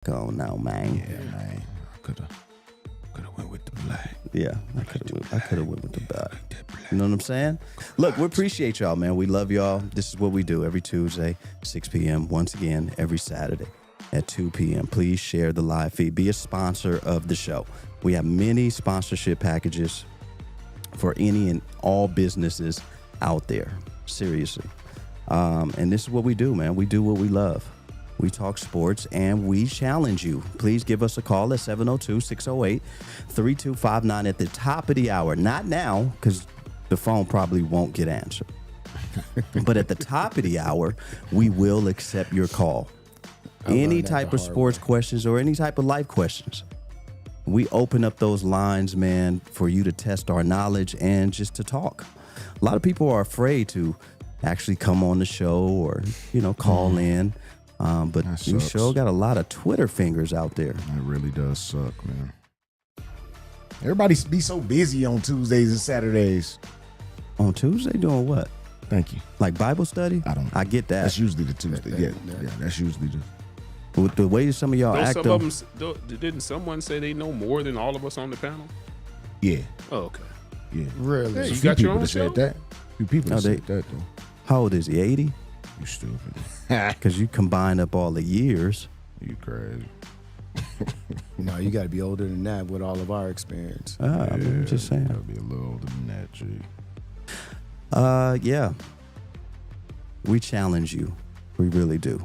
Go on now, man. Yeah, man. I could have went with the black. Yeah, I could have went with the black. You know what I'm saying? Look, we appreciate y'all, man. We love y'all. This is what we do every Tuesday, 6 p.m. Once again, every Saturday at 2 p.m. Please share the live feed. Be a sponsor of the show. We have many sponsorship packages for any and all businesses out there. Seriously. And this is what we do, man. We do what we love. We talk sports and we challenge you. Please give us a call at 702-608-3259 at the top of the hour. Not now, because the phone probably won't get answered. But at the top of the hour, we will accept your call. Any type of sports questions or any type of life questions. We open up those lines, man, for you to test our knowledge and just to talk. A lot of people are afraid to actually come on the show or, call in. But you sure got a lot of Twitter fingers out there. It really does suck, man. Everybody be so busy on Tuesdays and Saturdays. On Tuesday doing what? Thank you. Like Bible study? I get that. That's usually the Tuesday. Yeah, that's usually the... With the way some of y'all act, didn't someone say they know more than all of us on the panel? Yeah. Oh, okay. Yeah. Really? Hey, you got your own show? Said that. Few people have said that, though. How old is he? 80? You stupid. Because you combine up all the years. You crazy. No, you got to be older than that with all of our experience. I'm just saying. Gotta be a little older than that, G. Yeah. We challenge you. We really do.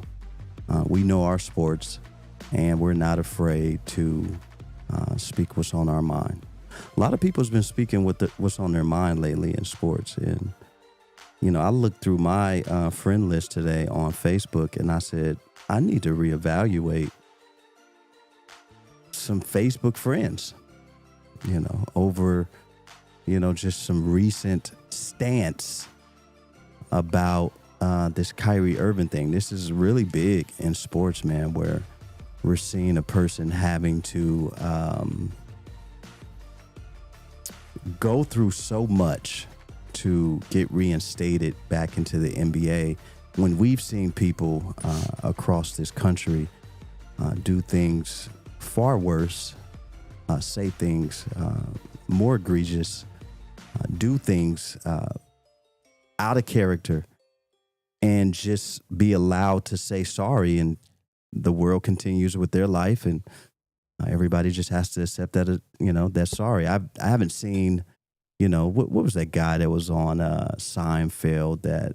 We know our sports, and we're not afraid to speak what's on our mind. A lot of people's been speaking what's on their mind lately in sports, and I looked through my friend list today on Facebook, and I said, I need to reevaluate some Facebook friends, over, just some recent stance about this Kyrie Irving thing. This is really big in sports, man, where we're seeing a person having to go through so much to get reinstated back into the NBA when we've seen people across this country do things far worse, say things more egregious, do things out of character, and just be allowed to say sorry, and the world continues with their life, and everybody just has to accept that, that's sorry. I haven't seen, what was that guy that was on Seinfeld that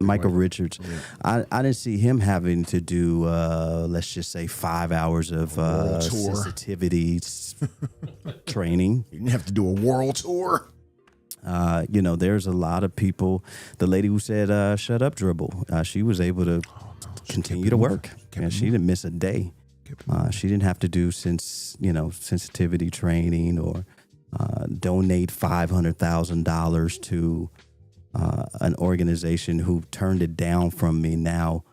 Michael Richards. Yeah. I didn't see him having to do, let's just say, 5 hours of sensitivity training. You didn't have to do a world tour. There's a lot of people. The lady who said, shut up, dribble, she was able to continue to work. And she didn't miss a day. She didn't have to do sensitivity training or donate $500,000 to an organization who turned it down from me. Now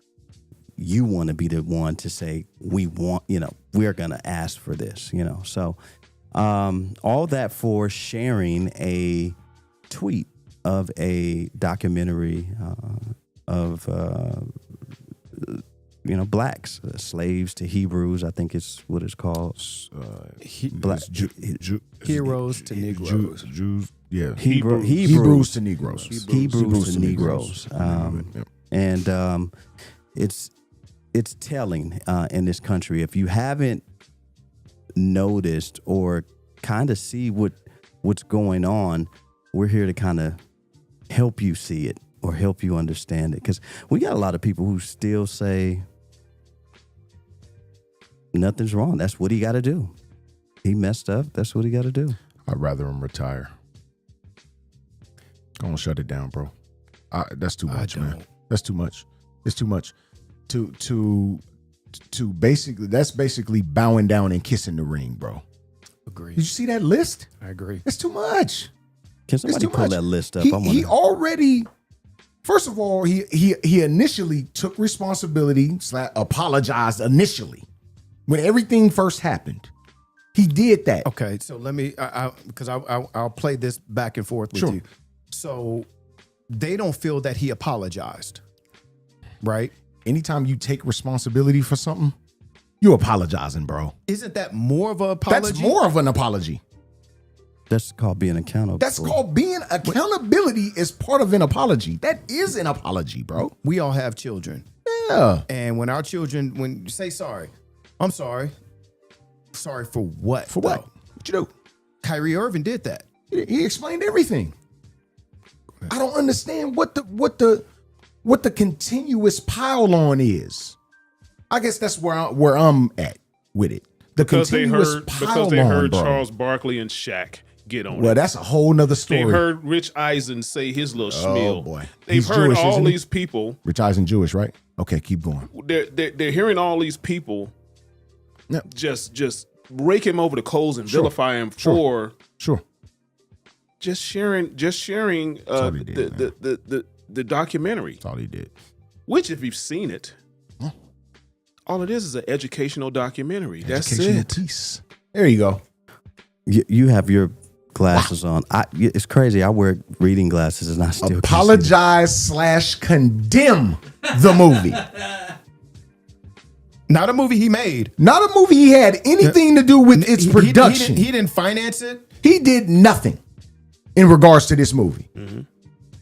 you want to be the one to say, we're going to ask for this, So all that for sharing a tweet of a documentary of blacks, slaves to Hebrews, I think it's what it's called. Heroes to Negroes. Jews, yeah. Hebrews to Negroes. Hebrews to Negroes. And it's telling in this country. If you haven't noticed or kind of see what's going on, we're here to kind of help you see it or help you understand it. Because we got a lot of people who still say nothing's wrong. That's what he got to do. He messed up. That's what he got to do. I'd rather him retire. Go on, shut it down, bro. That's too much, man. That's too much. It's too much. To basically, that's basically bowing down and kissing the ring, bro. Agree. Did you see that list? I agree. It's too much. Can somebody pull that list up? He already, first of all, he initially took responsibility, apologized initially when everything first happened. He did that. Okay, so let me, because I'll play this back and forth with you. So they don't feel that he apologized, right? anytime you take responsibility for something, you apologizing, bro. Isn't that more of an apology? That's more of an apology. That's called being accountable. That's called being accountability is part of an apology. That is an apology, bro. We all have children. Yeah. And when our children, when you say sorry, I'm sorry. Sorry for what? For what? though? What you do? Kyrie Irving did that. He explained everything. I don't understand what the continuous pile on is. I guess that's where I'm at with it. Because they heard bro. Charles Barkley and Shaq get on Well, it. that's a whole nother story. They've heard Rich Eisen say his little schmeal. Oh boy, They've he's heard Jewish, all isn't he? these people. Rich Eisen Jewish, right? Okay, keep going. They're hearing all these people Yeah. just rake him over the coals and Sure. vilify him for Sure. just sharing all he did, the documentary. That's all he did. Which, if you've seen it, all it is an educational documentary. That's Educational it. piece. There you go. You have your glasses on. It's crazy. I wear reading glasses and I still can't see Apologize / condemn the movie. Not a movie he made. Not a movie he had anything to do with its production. He didn't finance it. He did nothing in regards to this movie. Mm-hmm.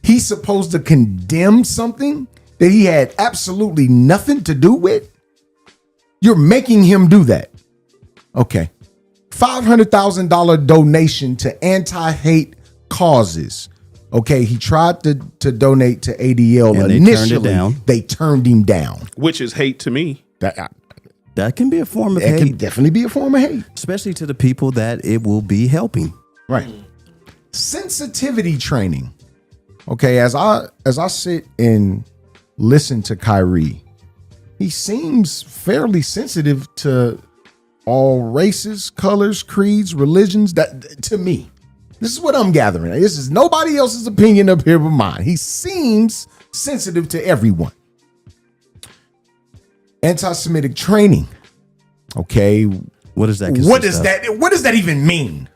He's supposed to condemn something that he had absolutely nothing to do with. You're making him do that. Okay. $500,000 donation to anti-hate causes. Okay, he tried to donate to ADL And they initially. turned it down. They turned him down. Which is hate to me. That can be a form of That hate, can definitely be a form of hate. especially to the people that it will be helping. Right. Sensitivity training. Okay, as I sit and listen to Kyrie, he seems fairly sensitive to all races, colors, creeds, religions. That to me, this is what I'm gathering. This is nobody else's opinion up here but mine. He seems sensitive to everyone. Anti-Semitic training. Okay, What does that what consist of? what does that even mean?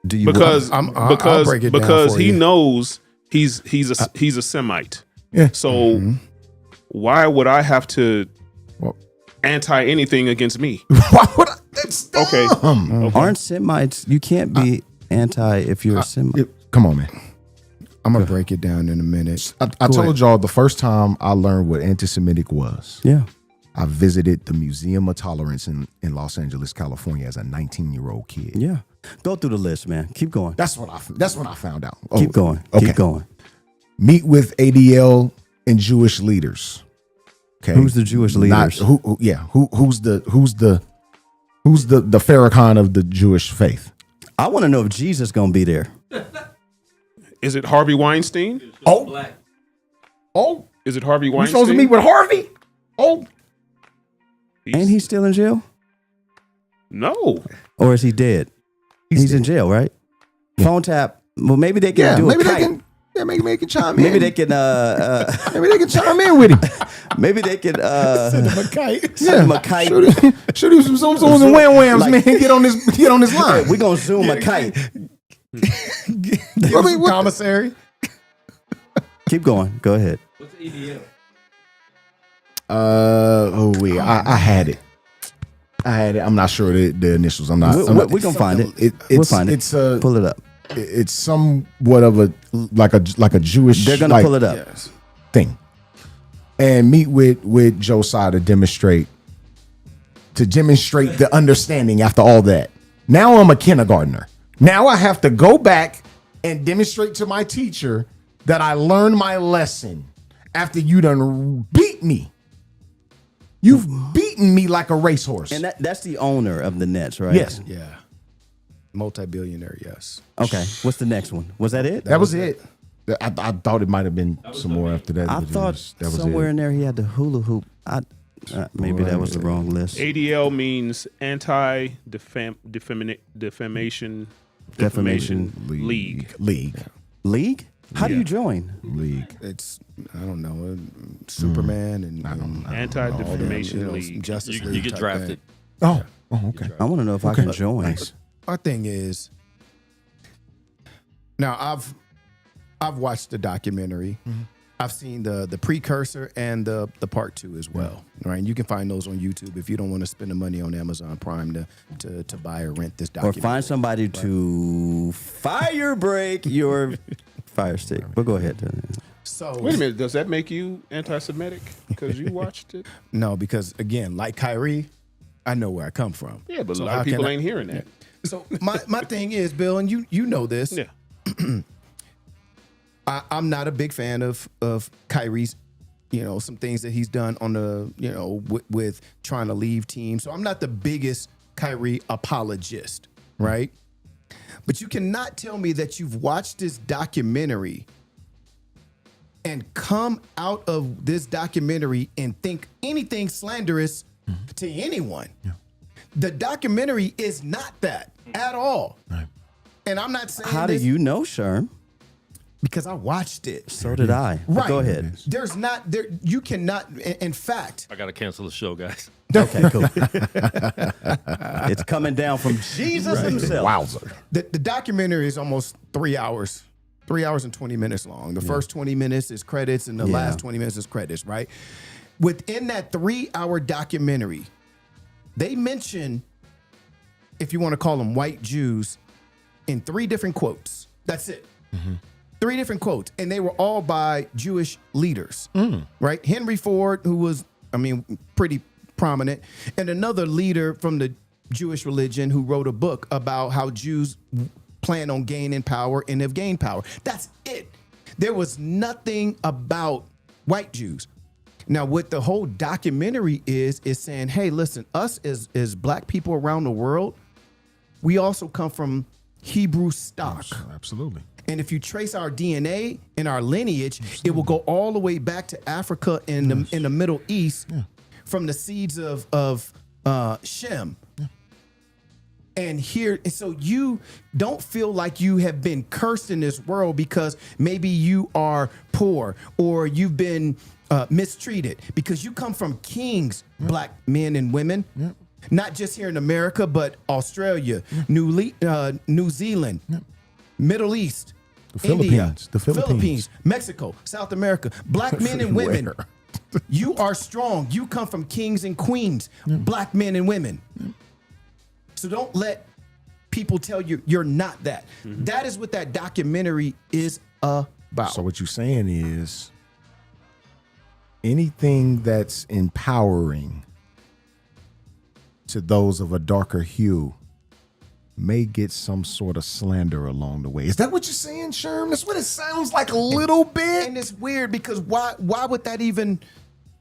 Do you Because I'll break it down because for he you. knould he's a Semite. Yeah. So why would I have to Well- anti anything against me? Why would I? That's dumb. Okay. aren't Semites? You can't be anti if you're a Semite. Come on, man. I'm gonna break it down in a minute. I told y'all the first time I learned what anti-Semitic was. Yeah. I visited the Museum of Tolerance in Los Angeles, California, as a 19-year-old kid. Yeah. Go through the list, man. Keep going. That's when I found out. Oh, Keep going. Okay. Keep going. Meet with ADL and Jewish leaders. Okay. Who's the Jewish leaders? Who's the Farrakhan of the Jewish faith? I want to know if Jesus gonna be there. Is it Harvey Weinstein? Oh, Is it Harvey we Weinstein? supposed to meet with Harvey? Oh, Ain't he still in jail? No. Or is he dead? He's in jail, right? Phone tap. Well, maybe they can do a kite. Maybe they can chime in. Maybe they can. Maybe they can chime in with him. Maybe they can. Send him a kite. Send him a kite. Shoot him some zooms and wham whams, Like- man. Get on this line. We gonna zoom a kite. Give him some commissary. Keep going. Go ahead. I had it. I'm not sure the initials. I'm not. We're gonna find it. We'll find it. It's Pull it up. it's somewhat of a like a Jewish. They're gonna pull it up. Yes. thing, and meet with Josiah to demonstrate the understanding after all that. Now I'm a kindergartner. Now I have to go back and demonstrate to my teacher that I learned my lesson after you done beat me. You've beaten me like a racehorse. And that's the owner of the Nets, right? Yes. Yeah. Multi-billionaire, yes. Okay. What's the next one? Was that it? That was it. I thought it might have been some more after that. I but thought that was somewhere it. in there he had the hula hoop. Maybe that was the wrong list. ADL means defamation league. League. How do you join? League. It's, I don't know, Superman and Anti-Defamation all them, League. Justice You League get type drafted. thing. Oh, okay. I want to know if I can join. Nice. Our thing is, now I've watched the documentary, I've seen the precursor and the part 2 as well, right? And you can find those on YouTube if you don't want to spend the money on Amazon Prime to buy or rent this Or documentary. find somebody to fire break your fire stick. But go ahead. So Wait a minute, does that make you anti-Semitic because you watched it? no, because again, like Kyrie, I know where I come from. Yeah, but So a lot how of people can I- ain't hearing that. So my thing is, Bill, and you know this. Yeah. I'm not a big fan of Kyrie's, some things that he's done on the, with trying to leave teams. So I'm not the biggest Kyrie apologist, right? But you cannot tell me that you've watched this documentary and come out of this documentary and think anything slanderous to anyone. Yeah. The documentary is not that at all. Right. And I'm not saying How do you know, Sherm? Because I watched it. So did I. But Right. go ahead. There's not there. You cannot. In fact, I gotta cancel the show, guys. Okay, cool. It's coming down from Jesus himself. Wowzer. the documentary is almost 3 hours. 3 hours and 20 minutes long. The first 20 minutes is credits, and the last 20 minutes is credits. Right. Within that 3 hour documentary, they mention, if you want to call them white Jews, in 3 different quotes. That's it. 3 different quotes, and they were all by Jewish leaders, right? Henry Ford, who was, pretty prominent, and another leader from the Jewish religion who wrote a book about how Jews plan on gaining power and have gained power. That's it. There was nothing about white Jews. Now, what the whole documentary is saying, hey, listen, us as black people around the world, we also come from Hebrew stock. Absolutely. And if you trace our DNA and our lineage, it will go all the way back to Africa in the Middle East, from the seeds of Shem. Yeah. And so you don't feel like you have been cursed in this world because maybe you are poor or you've been mistreated, because you come from kings, black men and women. Yeah. Not just here in America, but Australia, New Zealand, Middle East, India, the Philippines, Mexico, South America. Black men and women, you are strong. You come from kings and queens, black men and women. So don't let people tell you you're not that. That is what that documentary is about. So what you're saying is anything that's empowering to those of a darker hue may get some sort of slander along the way. Is that what you're saying, Sherm? That's what it sounds like a little bit. And it's weird because why would that even...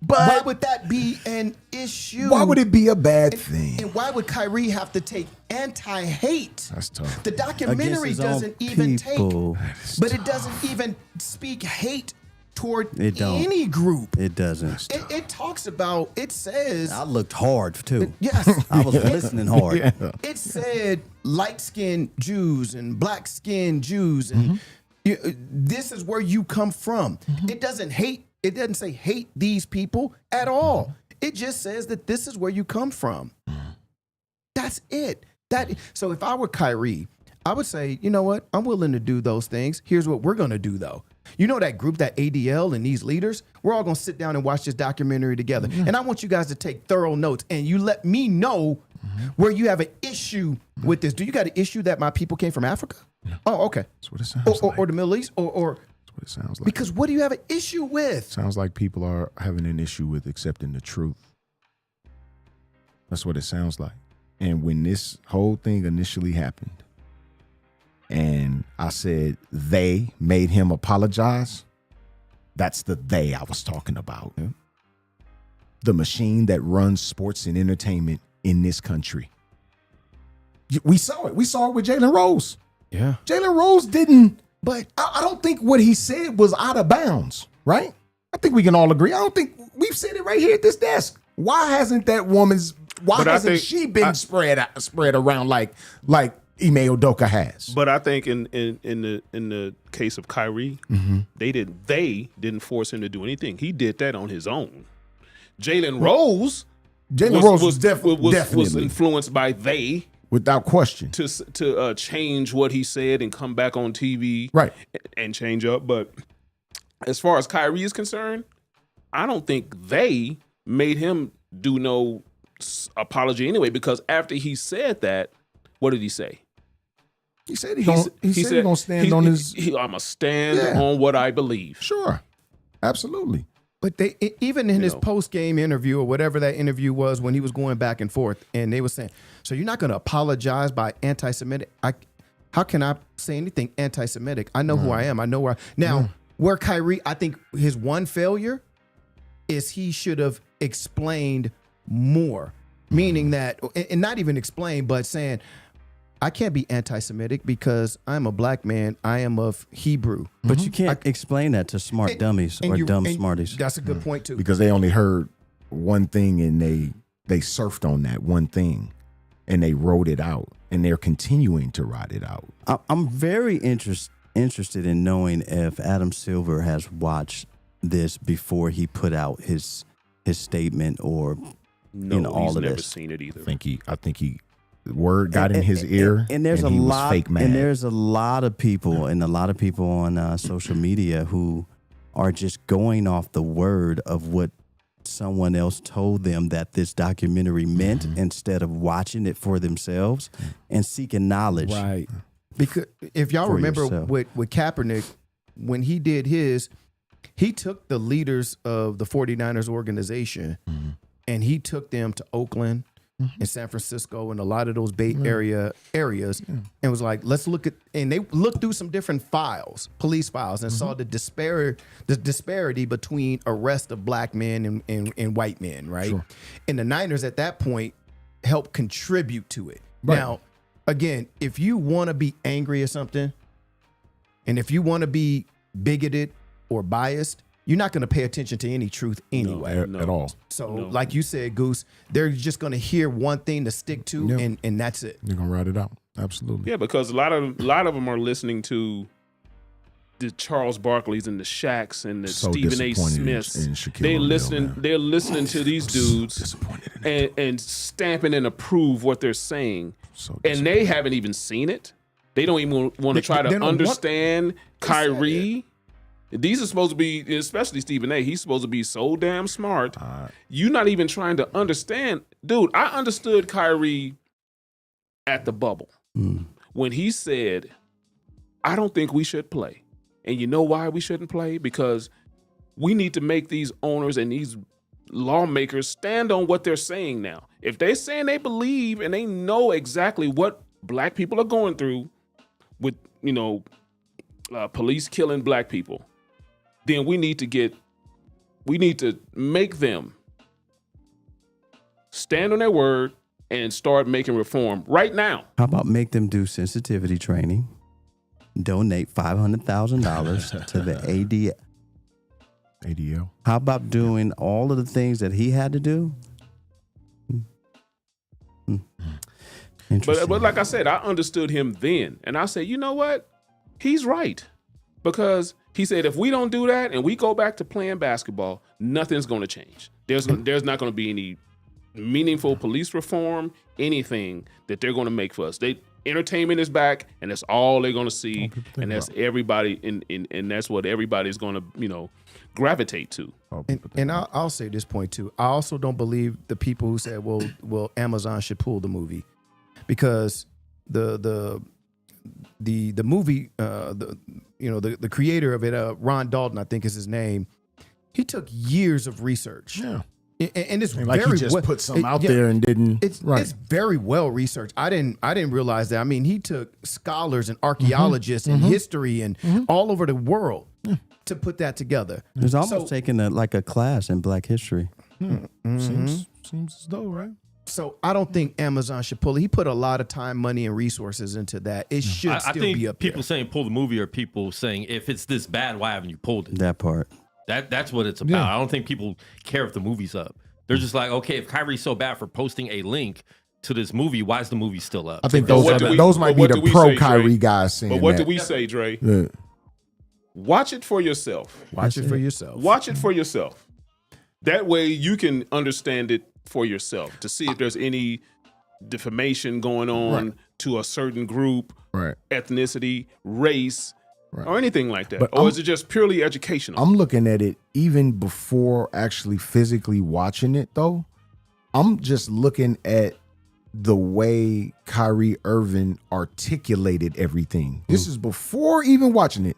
why would that be an issue? Why would it be a bad thing? And why would Kyrie have to take anti-hate? That's tough. The documentary Against his own doesn't even people. but it doesn't even speak hate toward It don't. any group. It doesn't. It talks about, it says, I looked hard too. yes, I was listening hard. it said light-skinned Jews and black-skinned Jews, and this is where you come from. It doesn't say hate these people at all. It just says that this is where you come from. That's it. So if I were Kyrie, I would say, you know what? I'm willing to do those things. Here's what we're going to do, though. You know that group, that ADL and these leaders? We're all going to sit down and watch this documentary together. And I want you guys to take thorough notes, and you let me know where you have an issue with this. Do you got an issue that my people came from Africa? No. Oh, okay. That's what it sounds like. Or the Middle East? Or That's what it sounds like. because what do you have an issue with? Sounds like people are having an issue with accepting the truth. That's what it sounds like. And when this whole thing initially happened, and I said they made him apologize, that's the they I was talking about. Yeah. The machine that runs sports and entertainment in this country. We saw it. We saw it with Jalen Rose. Yeah. Jalen Rose didn't, but I don't think what he said was out of bounds, right? I think we can all agree. I don't think we've said it right here at this desk. Why hasn't that woman's, she been spread around like Ime Udoka has? But I think in the case of Kyrie, they didn't force him to do anything. He did that on his own. Jalen Rose was definitely influenced by they, without question, to change what he said and come back on TV, right, and change up. But as far as Kyrie is concerned, I don't think they made him do no apology anyway, because after he said that, what did he say? He said he gonna stand on his. I'm gonna stand on what I believe. Sure, absolutely. But they even in his post game interview or whatever that interview was when he was going back and forth, and they were saying, "So you're not going to apologize by anti-Semitic? How can I say anything anti-Semitic? I know who I am. I know where." Where Kyrie, I think his one failure is he should have explained more, meaning that, and not even explain, but saying, I can't be anti-Semitic because I'm a black man. I am of Hebrew. But you can't explain that to smart dummies or dumb smarties. That's a good point too. Because they only heard one thing and they surfed on that one thing and they wrote it out and they're continuing to write it out. I'm very interested in knowing if Adam Silver has watched this before he put out his statement or all he's of never this. Seen it either. I think he word got in his ear, and there's and he a lot, was fake mad. and there's a lot of people, and a lot of people on social media who are just going off the word of what someone else told them that this documentary meant, instead of watching it for themselves and seeking knowledge. Right. Because if y'all remember with Kaepernick, when he did his, he took the leaders of the 49ers organization and he took them to Oakland and San Francisco and a lot of those Bay Area areas and was like, let's look at, and they looked through some different files, police files, and saw the disparity between arrest of black men and white men, right? Sure. And the Niners at that point helped contribute to it. Right. Now, again, if you want to be angry or something, and if you want to be bigoted or biased, you're not going to pay attention to any truth anyway. At all. So, like you said, Goose, they're just going to hear one thing to stick to, and that's it. They're going to write it out. Absolutely. Yeah, because a lot of them are listening to the Charles Barkleys and the Shaqs and the Stephen A. Smiths. They're listening to these dudes and stamping and approve what they're saying. And they haven't even seen it. They don't even want to try to understand Kyrie. These are supposed to be, especially Stephen A., he's supposed to be so damn smart. You're not even trying to understand. Dude, I understood Kyrie at the bubble when he said, I don't think we should play. And you know why we shouldn't play? Because we need to make these owners and these lawmakers stand on what they're saying now. If they're saying they believe and they know exactly what black people are going through with, police killing black people, then we need to make them stand on their word and start making reform right now. How about make them do sensitivity training, donate $500,000 to the ADL. How about doing all of the things that he had to do? But like I said, I understood him then. And I said, you know what? He's right. Because he said, if we don't do that and we go back to playing basketball, nothing's going to change. There's not going to be any meaningful police reform, anything that they're going to make for us. Entertainment is back, and that's all they're going to see, and that's everybody, and that's what everybody's going to, gravitate to. And I'll say this point too. I also don't believe the people who said, well, Amazon should pull the movie, because the movie, the creator of it, Ron Dalton, I think is his name. He took years of research. Yeah. And it's like very he just put some out there and didn't. It's very well researched. I didn't realize that. I mean, he took scholars and archaeologists and history and all over the world to put that together. It's almost taking a class in Black history. Seems as though, right? So I don't think Amazon should pull it. He put a lot of time, money, and resources into that. It should still be up there. People saying pull the movie are people saying, if it's this bad, why haven't you pulled it? That part. That's what it's about. I don't think people care if the movie's up. They're just like, okay, if Kyrie's so bad for posting a link to this movie, why is the movie still up? I think those might be the pro Kyrie guys saying that. But what do we say, Dre? Yeah. Watch it for yourself. Watch it for yourself. Watch it for yourself. That way you can understand it for yourself, to see if there's any defamation going on to a certain group, ethnicity, race, or anything like that? Or is it just purely educational? I'm looking at it even before actually physically watching it, though. I'm just looking at the way Kyrie Irving articulated everything. This is before even watching it.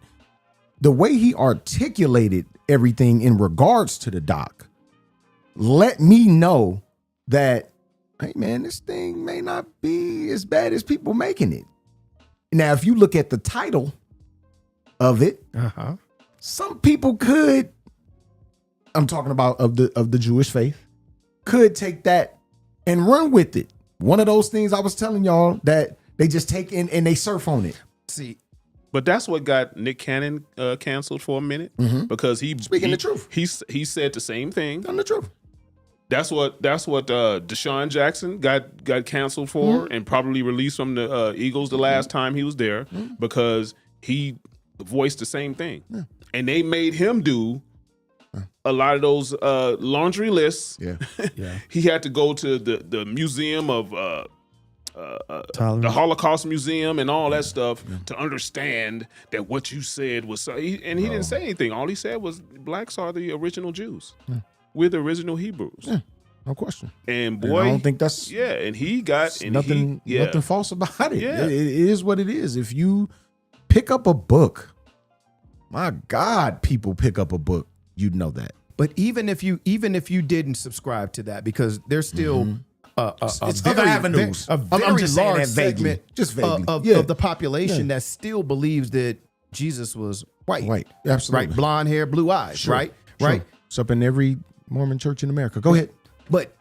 The way he articulated everything in regards to the doc let me know that, hey man, this thing may not be as bad as people making it. Now, if you look at the title of it, some people could, I'm talking about of the Jewish faith, could take that and run with it. One of those things I was telling y'all that they just take in and they surf on it. See, but that's what got Nick Cannon canceled for a minute because he speaking the truth. He said the same thing. Telling the truth. That's what Deshaun Jackson got canceled for and probably released from the Eagles the last time he was there because he voiced the same thing. Yeah. And they made him do a lot of those laundry lists. Yeah. He had to go to the museum of the Holocaust Museum and all that stuff to understand that what you said was so. He didn't say anything. All he said was blacks are the original Jews. Yeah. We're the original Hebrews. Yeah, no question. And boy, and I don't think that's and he got and nothing false about it. Yeah. It is what it is. If you pick up a book, my God, people pick up a book, you'd know that. But even if you didn't subscribe to that, because there's still it's other avenues. I'm just saying large that vaguely, segment of the population that still believes that Jesus was white. White, absolutely. Right, blonde hair, blue eyes. Sure. Right. It's up in every Mormon church in America. Go ahead. But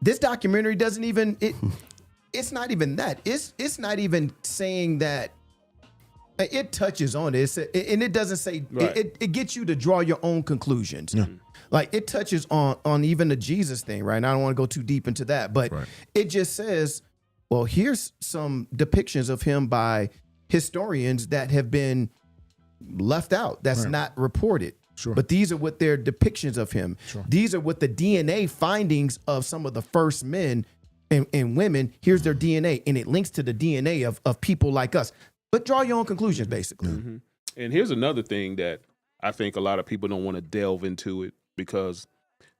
this documentary doesn't even it's not even that. It's not even saying that. It touches on it, and it doesn't say it gets you to draw your own conclusions. Yeah. Like it touches on even the Jesus thing, right? And I don't want to go too deep into that, but it just says, well, here's some depictions of him by historians that have been left out. That's not reported. Sure. But these are what their depictions of him. Sure. These are what the DNA findings of some of the first men and women. Here's their DNA, and it links to the DNA of people like us. But draw your own conclusions, basically. Mm-hmm. And here's another thing that I think a lot of people don't want to delve into it because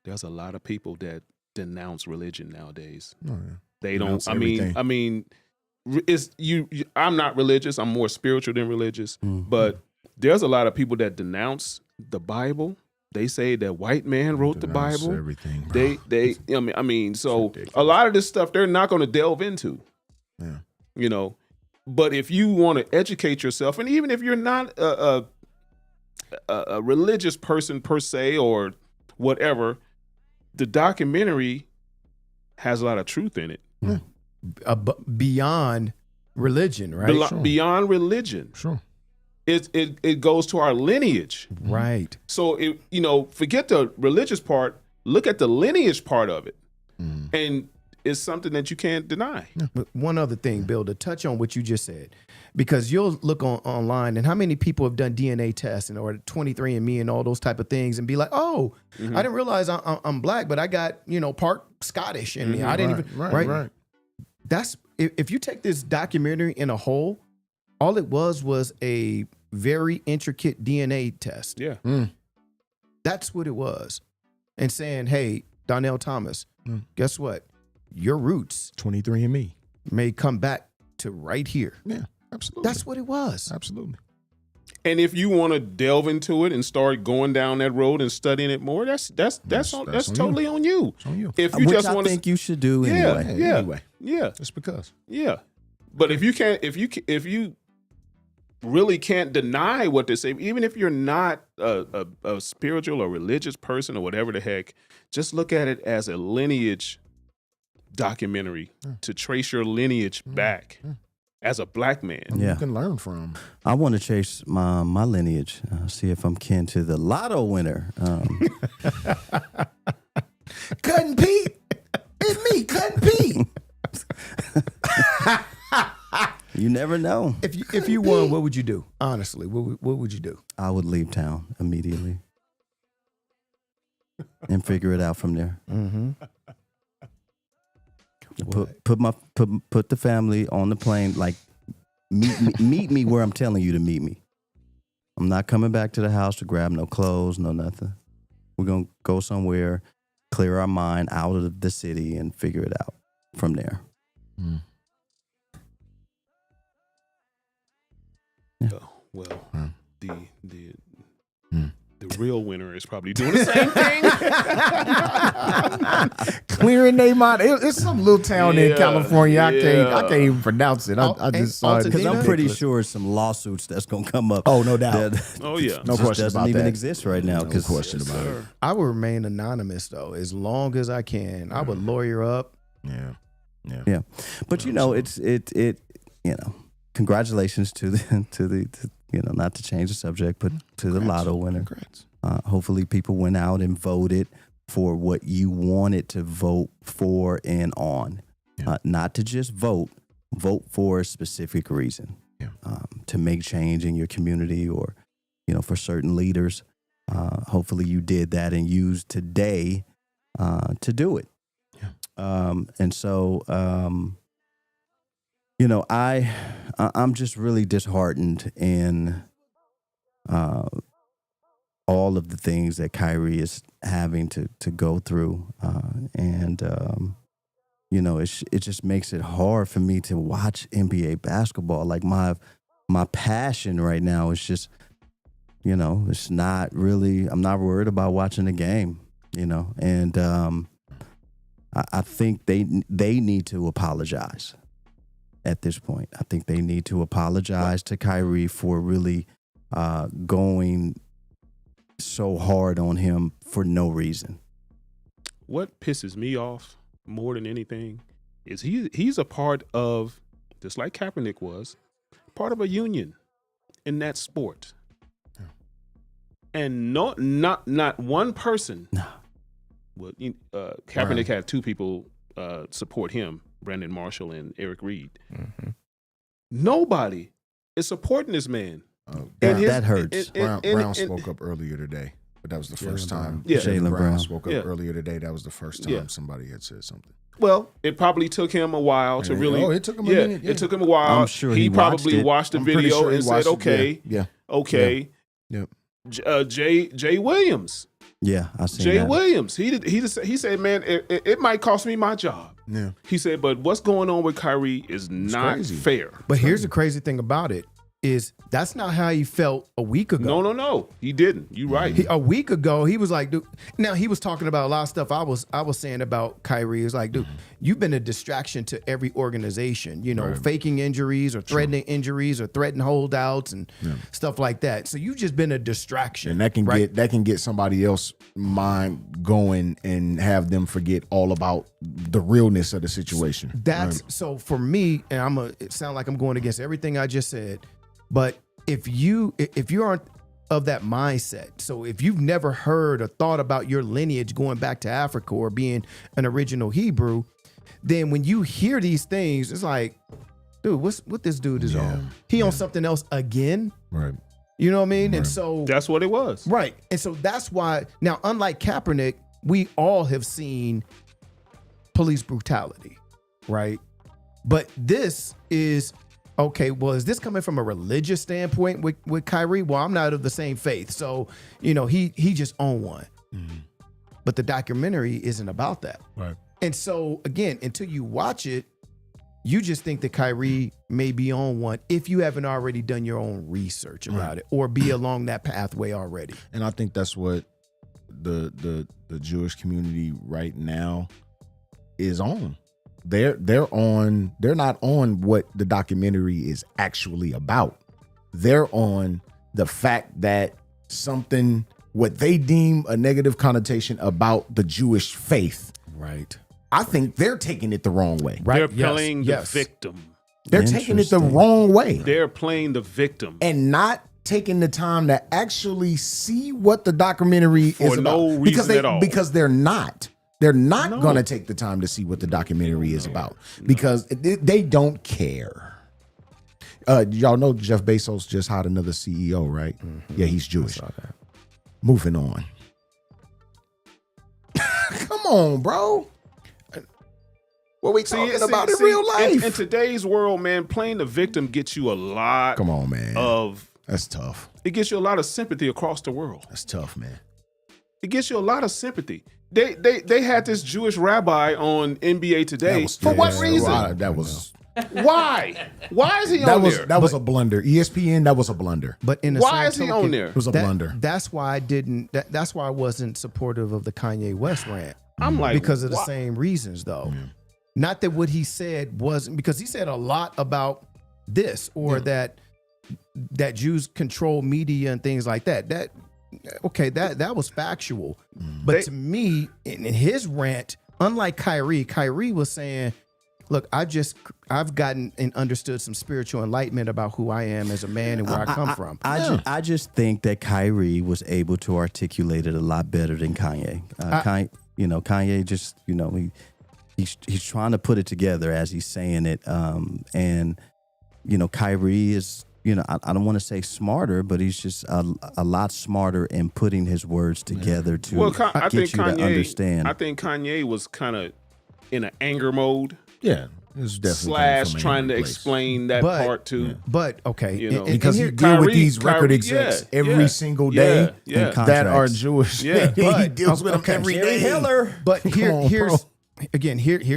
there's a lot of people that denounce religion nowadays. Oh, yeah. They don't. I mean, it's you. I'm not religious. I'm more spiritual than religious. Mm-hmm. But there's a lot of people that denounce the Bible. They say that white man wrote the Bible. Everything. Bro. They. I mean, so a lot of this stuff they're not going to delve into. Yeah. You know. But if you want to educate yourself, and even if you're not a religious person per se or whatever, the documentary has a lot of truth in it. Yeah. Beyond religion, right? Beyond religion. Sure. It goes to our lineage. Right. So, forget the religious part. Look at the lineage part of it. Mm. And it's something that you can't deny. But one other thing, Bill, to touch on what you just said, because you'll look online and how many people have done DNA tests or 23andMe and all those type of things and be like, oh, I didn't realize I'm black, but I got, part Scottish in me. I didn't even, right. That's, if you take this documentary in a whole, all it was a very intricate DNA test. Yeah. That's what it was. And saying, hey, Donnell Thomas, guess what? Your roots, 23andMe, may come back to right here. Yeah, absolutely. That's what it was. Absolutely. And if you want to delve into it and start going down that road and studying it more, that's totally on you. It's on you. If you just want to, think you should do anyway. Yeah. Just because. Yeah. But if you really can't deny what they say, even if you're not a spiritual or religious person or whatever the heck, just look at it as a lineage documentary to trace your lineage back as a black man. You can learn from. I want to chase my lineage, see if I'm kin to the lotto winner. Cutting Pete, it's me, Cutting Pete. You never know. If you won, what would you do? Honestly, what would you do? I would leave town immediately and figure it out from there. Mm-hmm. Put the family on the plane. Like meet me where I'm telling you to meet me. I'm not coming back to the house to grab no clothes, no nothing. We're going to go somewhere, clear our mind out of the city and figure it out from there. Mm. Yeah. Well, the Mm. the real winner is probably doing the same thing. Clearing their mind. It's some little town in Yeah, California. I yeah. can't even pronounce it. I just saw it. Because I'm Altadena? pretty sure some lawsuits that's going to come up. Oh, no doubt. That Oh yeah. No just question doesn't about even that. exist right now. No 'cause- question about it. I will remain anonymous though, as long as I can. I would lawyer up. Yeah. But congratulations to the not to change the subject, but to the lotto winner. Congrats. Hopefully people went out and voted for what you wanted to vote for and on. Yeah. Not to just vote for a specific reason. Yeah. To make change in your community or, for certain leaders. Hopefully you did that and used today to do it. Yeah. And so, I'm just really disheartened in all of the things that Kyrie is having to go through. It just makes it hard for me to watch NBA basketball. Like my passion right now is just, it's not really, I'm not worried about watching the game, and I think they need to apologize at this point. I think they need to apologize to Kyrie for really going so hard on him for no reason. What pisses me off more than anything is he's a part of, just like Kaepernick was, part of a union in that sport. Yeah. And not one person. No. Well, Kaepernick had two people support him, Brandon Marshall and Eric Reed. Mm-hmm. Nobody is supporting this man. That hurts. Brown spoke up earlier today, but that was the first time. Yeah. Jaylen Brown Brown spoke up Yeah. earlier today. That was the first time Yeah. somebody had said something. Well, it probably took him a while to really. Oh, it took him a minute. Yeah. It took him a while. I'm sure he he probably watched watched the I'm pretty video sure he and said, watched it. "Okay, Yeah. okay." Yep. Jay Williams. Yeah, I see Jay that. Williams. He said, "Man, it might cost me my job." Yeah. He said, "But what's going on with Kyrie is not crazy. fair." But here's the crazy thing about it is that's not how he felt a week ago. No. He didn't. You right. A week ago, he was like, dude. Now he was talking about a lot of stuff I was saying about Kyrie. It was like, dude, you've been a distraction to every organization. Faking injuries or threatening injuries or threatening holdouts and stuff like that. So you've just been a distraction, And that can get somebody else mind going and have them forget all about the realness of the situation. That's Right. so for me, and it sound like I'm going against everything I just said. But if you aren't of that mindset, so if you've never heard or thought about your lineage going back to Africa or being an original Hebrew, then when you hear these things, it's like, dude, what this dude is on? He on something else again? Right. You know what I mean? And so That's what it was. right. And so that's why now, unlike Kaepernick, we all have seen police brutality, right? But this is okay. Well, is this coming from a religious standpoint with Kyrie? Well, I'm not of the same faith, so he just on one. Mm-hmm. But the documentary isn't about that. Right. And so again, until you watch it, you just think that Kyrie may be on one if you haven't already done your own research about it or be along that pathway already. And I think that's what the Jewish community right now is on. They're not on what the documentary is actually about. They're on the fact that something, what they deem a negative connotation about the Jewish faith. Right. I think they're taking it the wrong way. They're playing the victim. They're taking it the Interesting. wrong way. They're playing the victim. And not taking the time to actually see what the documentary For is no about. reason at all. Because they're not. They're not No. going to take the time to see what the documentary is about because they don't care. Y'all know Jeff Bezos just hired another CEO, right? Mm-hmm. Yeah, he's Jewish. Moving on. Come on, bro. What we talking about in real life? In today's world, man, playing the victim gets you a lot Come on, man. of That's tough. It gets you a lot of sympathy across the world. That's tough, man. It gets you a lot of sympathy. They had this Jewish rabbi on NBA Today. For what reason? That was Why? Why is he on there? That was a blunder. ESPN, that was a blunder. But in the why same is he token, on there? It was a blunder. That's why I didn't. That's why I wasn't supportive of the Kanye West rant. I'm like, because of the same reasons, though. Yeah. Not that what he said wasn't, because he said a lot about this or that Jews control media and things like that. That was factual. But to me, in his rant, unlike Kyrie was saying, look, I've gotten and understood some spiritual enlightenment about who I am as a man and where I come from. I just think that Kyrie was able to articulate it a lot better than Kanye. Kanye just, he's trying to put it together as he's saying it. And Kyrie is, I don't want to say smarter, but he's just a lot smarter in putting his words together to get you to understand. I think Kanye was kind of in an anger mode. Yeah. It was definitely trying to explain that part too. Yeah. But okay, because he deal with these record execs every single day that are Jewish. Yeah, he deals with them every day. But here's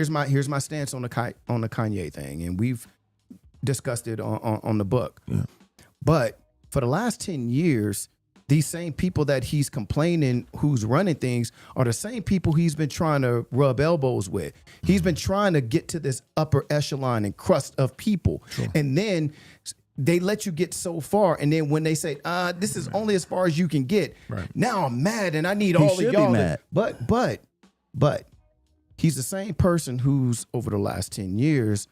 my stance on the Kanye thing, and we've discussed it on the book. Yeah. But for the last 10 years, these same people that he's complaining who's running things are the same people he's been trying to rub elbows with. He's been trying to get to this upper echelon and crust of people. Sure. And then they let you get so far. And then when they say, this is only as far as you can get, now I'm mad and I need all of y'all. But he's the same person who's over the last 10 years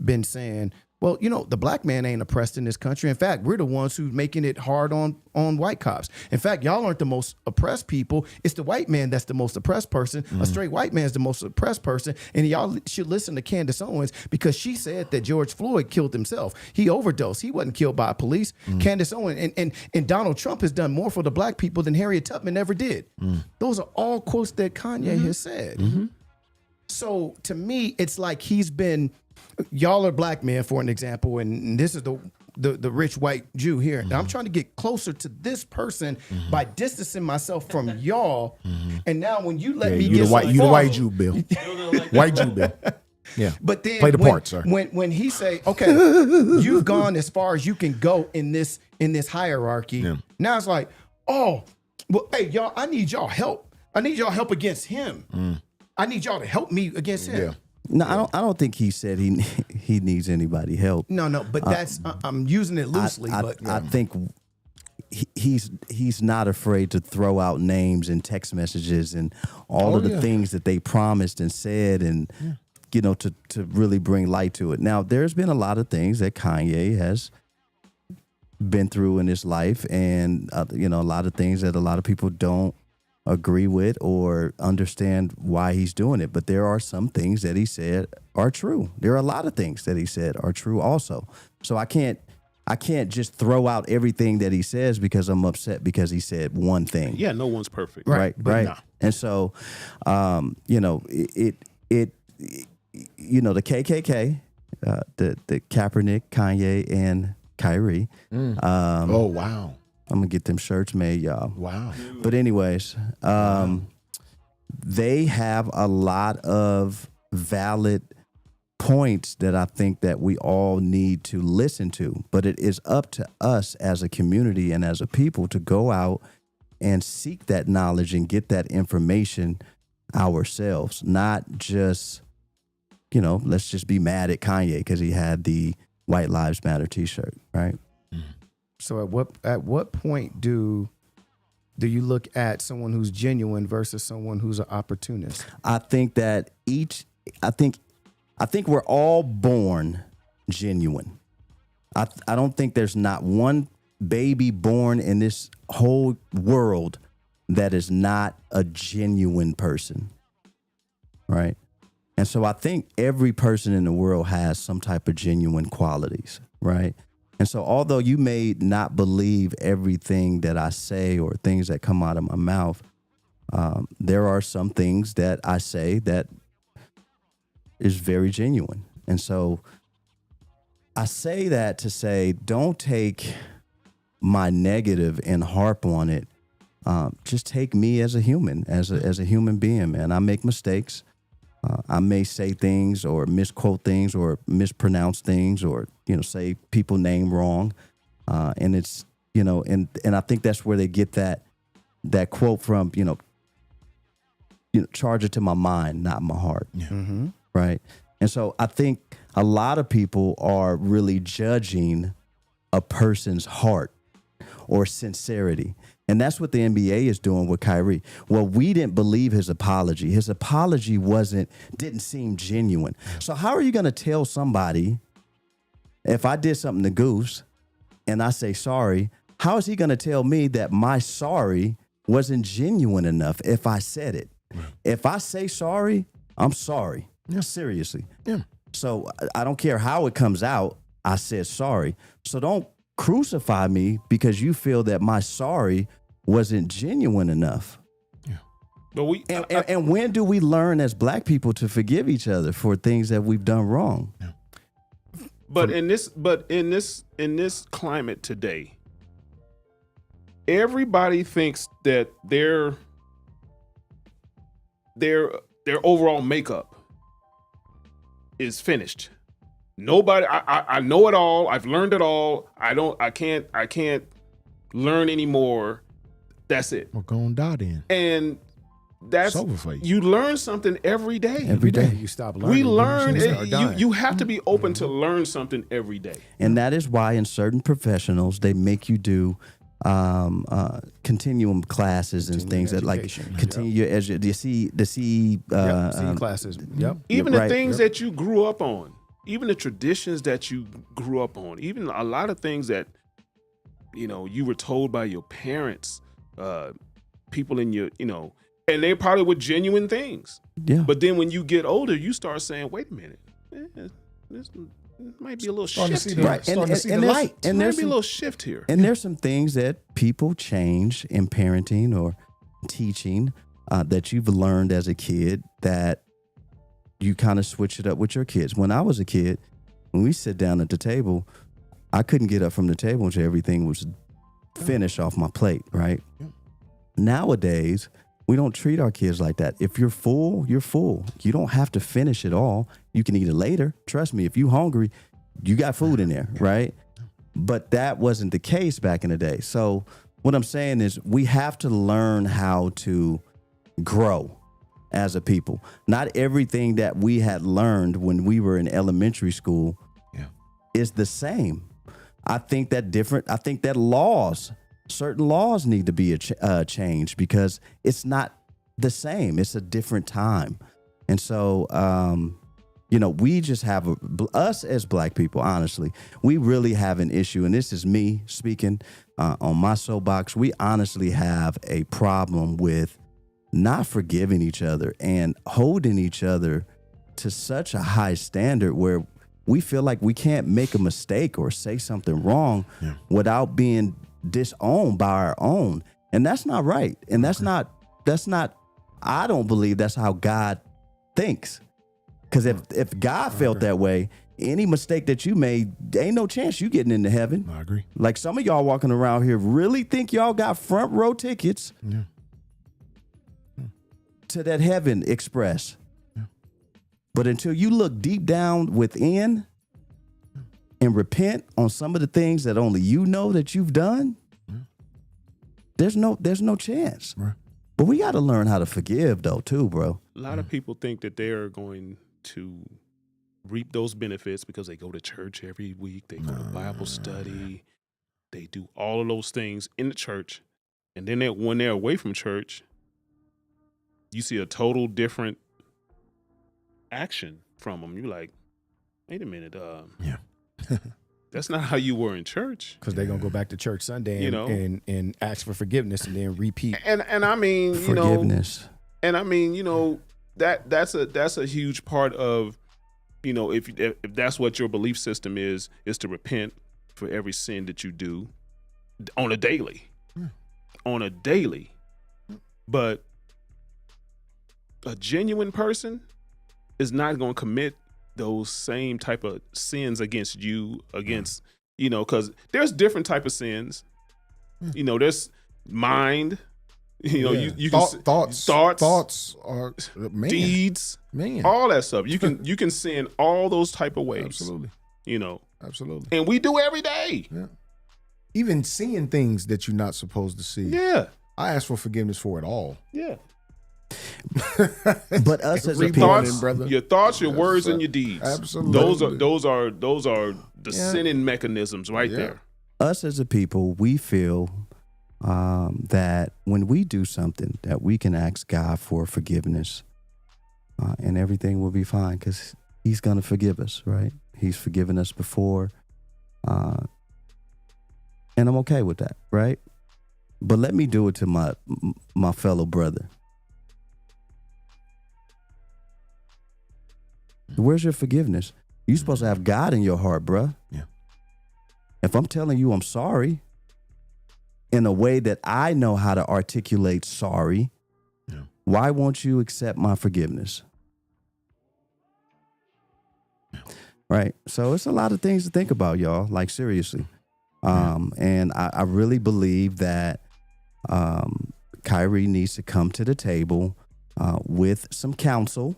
been saying, well, the black man ain't oppressed in this country. In fact, we're the ones who's making it hard on white cops. In fact, y'all aren't the most oppressed people. It's the white man that's the most oppressed person. A straight white man is the most oppressed person. And y'all should listen to Candace Owens because she said that George Floyd killed himself. He overdosed. He wasn't killed by police. Candace Owens and Donald Trump has done more for the black people than Harriet Tubman ever did. Those are all quotes that Kanye has said. So to me, it's like he's been... Y'all are black men, for an example, and this is the rich white Jew here. And I'm trying to get closer to this person by distancing myself from y'all. And now when you let me get the white Jew, Bill. White Jew, Bill. Yeah. But then play the part, sir. When he say, okay, you've gone as far as you can go in this hierarchy. Yeah. Now it's like, oh, well, hey, y'all, I need y'all help. I need y'all help against him. I need y'all to help me against him. Yeah. No, I don't think he said he needs anybody help. No, but that's I'm using it loosely. I think he's not afraid to throw out names and text messages and all of the things that they promised and said, and to really bring light to it. Now, there's been a lot of things that Kanye has been through in his life, and a lot of things that a lot of people don't agree with or understand why he's doing it. But there are some things that he said are true. There are a lot of things that he said are true also. So I can't just throw out everything that he says because I'm upset because he said one thing. Yeah, no one's perfect. Right. No. And so, the KKK, the Kaepernick, Kanye, and Kyrie. Oh, wow. I'm going to get them shirts made, y'all. Wow. But anyways, they have a lot of valid points that I think that we all need to listen to. But it is up to us as a community and as a people to go out and seek that knowledge and get that information ourselves, not just, let's just be mad at Kanye because he had the White Lives Matter t-shirt, right? So at what point do you look at someone who's genuine versus someone who's an opportunist? I think that I think we're all born genuine. I don't think there's not one baby born in this whole world that is not a genuine person, right? And so I think every person in the world has some type of genuine qualities, right? And so although you may not believe everything that I say or things that come out of my mouth, there are some things that I say that is very genuine. And so I say that to say, don't take my negative and harp on it. Just take me as a human, as a human being, man. I make mistakes. I may say things or misquote things or mispronounce things or, say people name wrong. And it's, and I think that's where they get that quote from, charge it to my mind, not my heart. Yeah. Mm-hmm. Right. And so I think a lot of people are really judging a person's heart or sincerity. And that's what the NBA is doing with Kyrie. Well, we didn't believe his apology. His apology didn't seem genuine. So how are you going to tell somebody, if I did something to Goose and I say sorry, how is he going to tell me that my sorry wasn't genuine enough if I said it? Right. If I say sorry, I'm sorry. Yeah. Seriously. Yeah. So I don't care how it comes out. I said sorry. So don't crucify me because you feel that my sorry wasn't genuine enough. Yeah. But and when do we learn as Black people to forgive each other for things that we've done wrong? Yeah. But in this climate today, everybody thinks that their overall makeup is finished. Nobody, I know it all. I've learned it all. I can't learn anymore. That's it. We're going to die then. And that's, you learn something every day. Every day. You stop learning. We learn. You You have to be open to learn something every day. And that is why in certain professionals, they make you do continuum classes and things that like continue your education. You see classes. Yep. Even the things that you grew up on, even the traditions that you grew up on, even a lot of things that, you were told by your parents, people in your, and they probably were genuine things. Yeah. But then when you get older, you start saying, wait a minute, this might be a little shift here. Right. And there's be a little shift here. And there's some things that people change in parenting or teaching that you've learned as a kid that you kind of switch it up with your kids. When I was a kid, when we sit down at the table, I couldn't get up from the table until everything was finished off my plate, right? Yeah. Nowadays, we don't treat our kids like that. If you're full, you're full. You don't have to finish it all. You can eat it later. Trust me, if you're hungry, you got food in there, right? But that wasn't the case back in the day. So what I'm saying is we have to learn how to grow as a people. Not everything that we had learned when we were in elementary school is the same. I think that certain laws need to be changed because it's not the same. It's a different time. And so, we just have us as Black people, honestly, we really have an issue. And this is me speaking on my soapbox. We honestly have a problem with not forgiving each other and holding each other to such a high standard where we feel like we can't make a mistake or say something wrong without being disowned by our own. And that's not right. And that's not, I don't believe that's how God thinks. Because if God felt that way, any mistake that you made, there ain't no chance you getting into heaven. I agree. Like some of y'all walking around here really think y'all got front row tickets to that heaven express. But until you look deep down within and repent on some of the things that only you know that you've done, there's no chance. Right. But we got to learn how to forgive though too, bro. A lot of people think that they're going to reap those benefits because they go to church every week, they go to Bible study, they do all of those things in the church, and then when they're away from church, you see a total different action from them. You're like, wait a minute, that's not how you were in church. Because they're gonna go back to church Sunday and ask for forgiveness and then repeat. And I mean, forgiveness. And I mean, that's a huge part of, if that's what your belief system is to repent for every sin that you do on a daily. But a genuine person is not going to commit those same type of sins against you, because there's different type of sins. You know, there's mind. You know, you can thoughts are deeds, all that stuff. You can sin all those type of ways. Absolutely. You know, absolutely. And we do every day. Yeah. Even seeing things that you're not supposed to see. Yeah. I ask for forgiveness for it all. Yeah. But us as a people, your thoughts, your words, and your deeds. Absolutely. Those are the sinning mechanisms right there. Us as a people, we feel that when we do something, that we can ask God for forgiveness, and everything will be fine because He's gonna forgive us, right? He's forgiven us before, and I'm okay with that, right? But let me do it to my fellow brother. Where's your forgiveness? You're supposed to have God in your heart, bruh. Yeah. If I'm telling you I'm sorry in a way that I know how to articulate sorry, why won't you accept my forgiveness? Right? So it's a lot of things to think about, y'all, like seriously. And I really believe that Kyrie needs to come to the table with some counsel.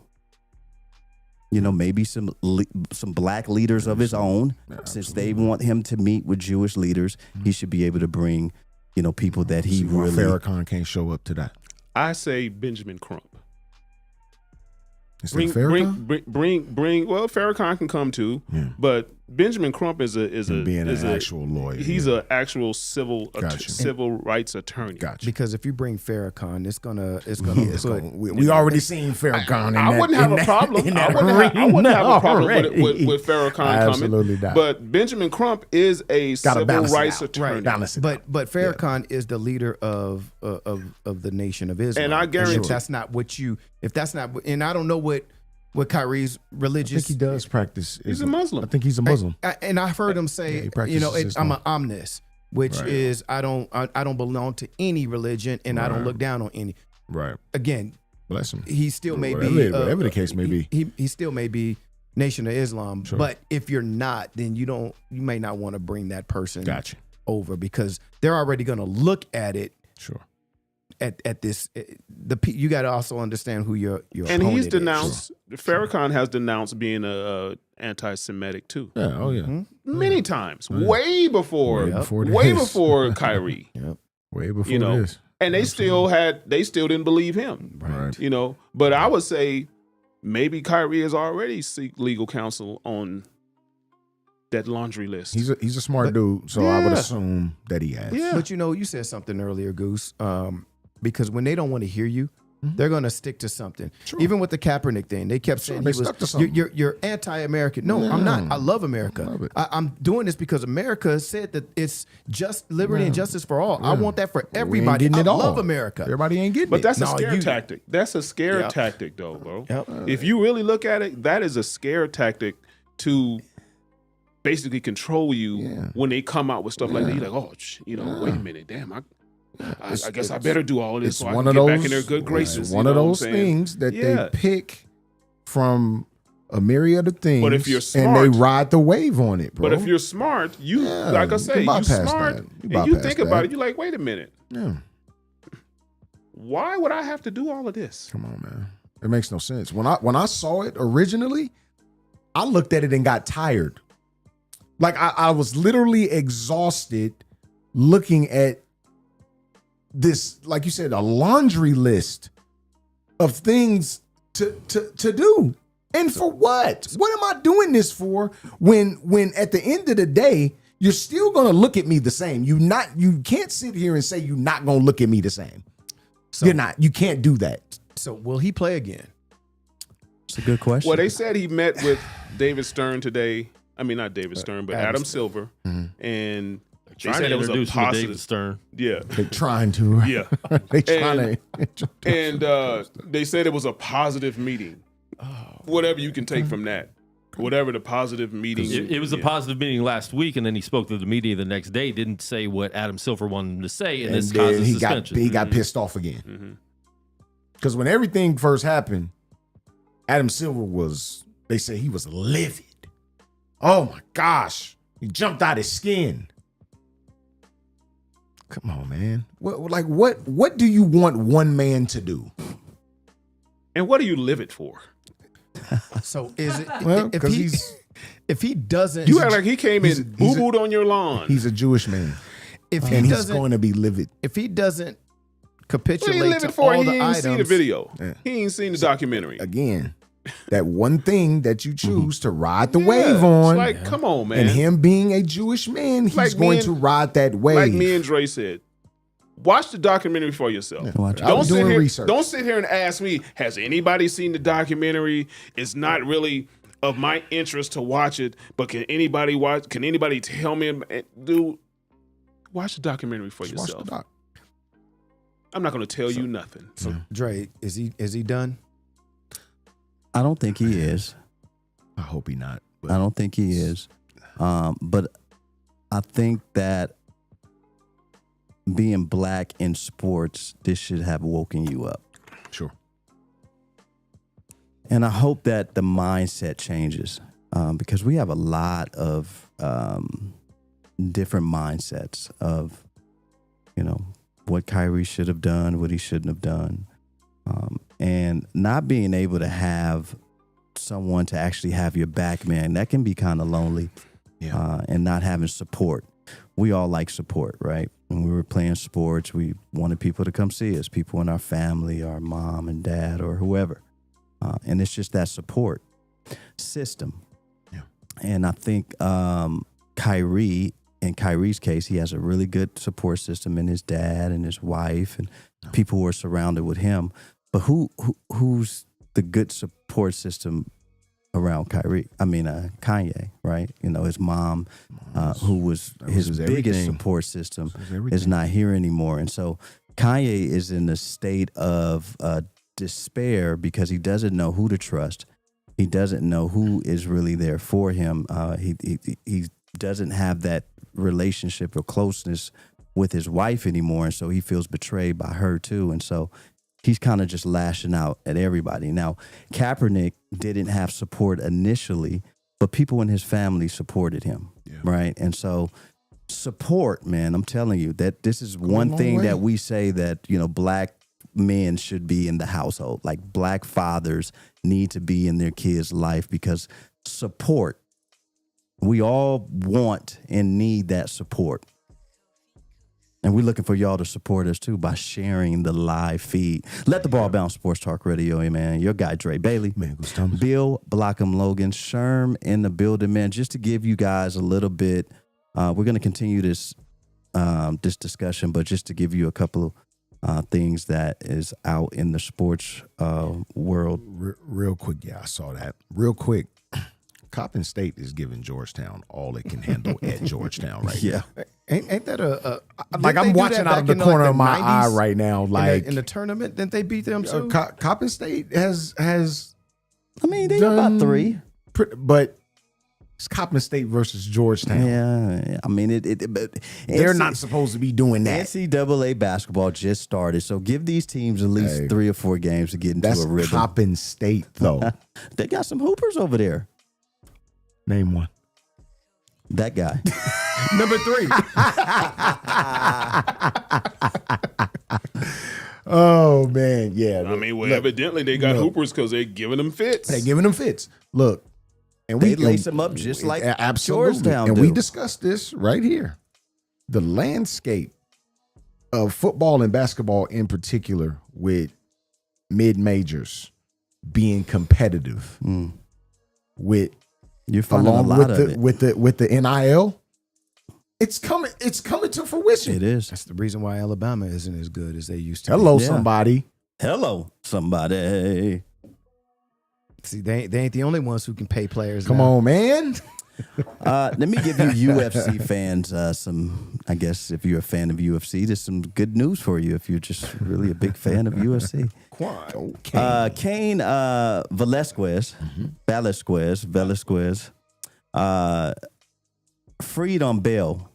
You know, maybe some black leaders of his own. Since they want him to meet with Jewish leaders, he should be able to bring, you know, people that he really. Farrakhan can't show up to that. I say Benjamin Crump. Bring. Well, Farrakhan can come too, but Benjamin Crump is an actual lawyer. He's an actual civil rights attorney. Gotcha. Because if you bring Farrakhan, it's gonna. We already seen Farrakhan. I wouldn't have a problem. I wouldn't have a problem with Farrakhan coming. Absolutely not. But Benjamin Crump is a civil rights attorney. But Farrakhan is the leader of the Nation of Islam. And I guarantee if that's not what you. If that's not, and I don't know what Kyrie's religious. I think he does practice. He's a Muslim. I think he's a Muslim. And I've heard him say, you know, I'm an omnis, which is I don't belong to any religion, and I don't look down on any. Right. Again, bless him. He still may be whatever the case may be. He still may be Nation of Islam, but if you're not, then you may not want to bring that person over because they're already going to look at it. Sure. At this, you got to also understand who your and he's denounced. Farrakhan has denounced being a anti-Semitic too. Yeah, many times, way before Kyrie. Way before this, and they still didn't believe him, right? You know, but I would say maybe Kyrie has already seek legal counsel on that laundry list. He's a smart dude, so I would assume that he has. Yeah. But you know, you said something earlier, Goose. Because when they don't want to hear you, they're going to stick to something. Sure. Even with the Kaepernick thing, they kept saying you're anti-American. No, I'm not. I love America. Love it. I'm doing this because America said that it's just liberty and justice for all. I want that for everybody. I love America. Everybody ain't getting it. But that's a scare tactic. That's a scare tactic, though, bro. If you really look at it, that is a scare tactic to basically control you when they come out with stuff like that. You're like, wait a minute, damn, I guess I better do all of this so I can get back in their good graces. It's one of those things that they pick from a myriad of things, but if you're smart, and they ride the wave on it, bro. But if you're smart, like I say, you're smart, and you think about it, you're like, wait a minute. Yeah. Why would I have to do all of this? Come on, man. It makes no sense. When I saw it originally, I looked at it and got tired. Like I was literally exhausted looking at this, like you said, a laundry list of things to do. And for what? What am I doing this for when at the end of the day, you're still gonna look at me the same. You can't sit here and say you're not gonna look at me the same. So, you're not. You can't do that. So will he play again? It's a good question. Well, they said he met with David Stern today. I mean, not David Stern, but Adam Silver. And they said it was a positive. David Stern. Yeah. They're trying to. Yeah. They trying to. And they said it was a positive meeting. Whatever you can take from that. Whatever the positive meeting. It was a positive meeting last week, and then he spoke to the media the next day, didn't say what Adam Silver wanted him to say, and this caused suspension. He got pissed off again. Because when everything first happened, Adam Silver they say he was livid. Oh my gosh. He jumped out his skin. Come on, man. What do you want one man to do? And what do you live it for? So is it Well, if he doesn't, You act like he came in boo-booed on your lawn. He's a Jewish man. if And he he's doesn't, going to be livid. if he doesn't What capitulate he live to it for? all He the ain't items, seen the video. Yeah. He ain't seen the documentary. Again, that one thing that you choose to ride the Yeah, wave it's on. like, come on, man. And him being a Jewish man, he's Like me going and- to ride that wave. Like me and Dre said, watch the documentary for yourself. Watch it. I was doing here, research. Don't sit here and ask me, has anybody seen the documentary? It's not really of my interest to watch it, but can anybody watch? Can anybody tell me? Dude, watch the documentary for Just watch yourself. the doc. I'm not going to tell you nothing. So Dre, is he done? I don't think he is. I hope he not. But I don't think he is. But I think that being black in sports, this should have woken you up. sure. And I hope that the mindset changes because we have a lot of different mindsets of, what Kyrie should have done, what he shouldn't have done. And not being able to have someone to actually have your back, man, that can be kind of lonely. Yeah. And not having support. We all like support, right? When we were playing sports, we wanted people to come see us, people in our family, our mom and dad or whoever. And it's just that support system. Yeah. And I think Kyrie, in Kyrie's case, he has a really good support system in his dad and his wife and people who are surrounded with him. But who's the good support system around Kanye, right? His mom, who was his biggest support system, is not here anymore. And so Kanye is in a state of despair because he doesn't know who to trust. He doesn't know who is really there for him. He doesn't have that relationship or closeness with his wife anymore. And so he feels betrayed by her too. And so he's kind of just lashing out at everybody. Now, Kaepernick didn't have support initially, but people in his family supported him, right? And so support, man, I'm telling you that this is one thing that we say that, black men should be in the household. Like black fathers need to be in their kids' life because support, we all want and need that support. And we're looking for y'all to support us, too, by sharing the live feed. Let the ball bounce, Sports Talk Radio, man. Your guy, Dre Bailey. Man, Bill Blockham Logan. Sherm in the building, man. Just to give you guys a little bit, we're going to continue this discussion, but just to give you a couple of things that is out in the sports world. Real quick, I saw that. Real quick. Coppin State is giving Georgetown all it can handle at Georgetown right now. Ain't that I'm watching out of the corner of my eye right now. Like in the tournament, didn't they beat them too? Coppin State has. They got about 3, but it's Coppin State versus Georgetown. Yeah, but they're not supposed to be doing that. NCAA basketball just started, so give these teams at least 3 or 4 games to get into That's a rhythm. Coppin State though. They got some hoopers over there. Name one. That guy. Number 3. Oh man, yeah. Evidently they got hoopers because they're giving them fits. They're giving them fits. Look, and they lace them up just like Georgetown and do. we discussed this right here. The landscape of football and basketball in particular, with mid majors being competitive, with you're finding a lot of it with the NIL. It's coming to fruition. It is. That's the reason why Alabama isn't as good as they used to. Hello, be. somebody. Hello, somebody. See, they ain't the only ones who can pay players. Come on, man. Let me give you UFC fans some, I guess, if you're a fan of UFC, there's some good news for you if you're just really a big fan of UFC. Cain Velasquez, freed on bail,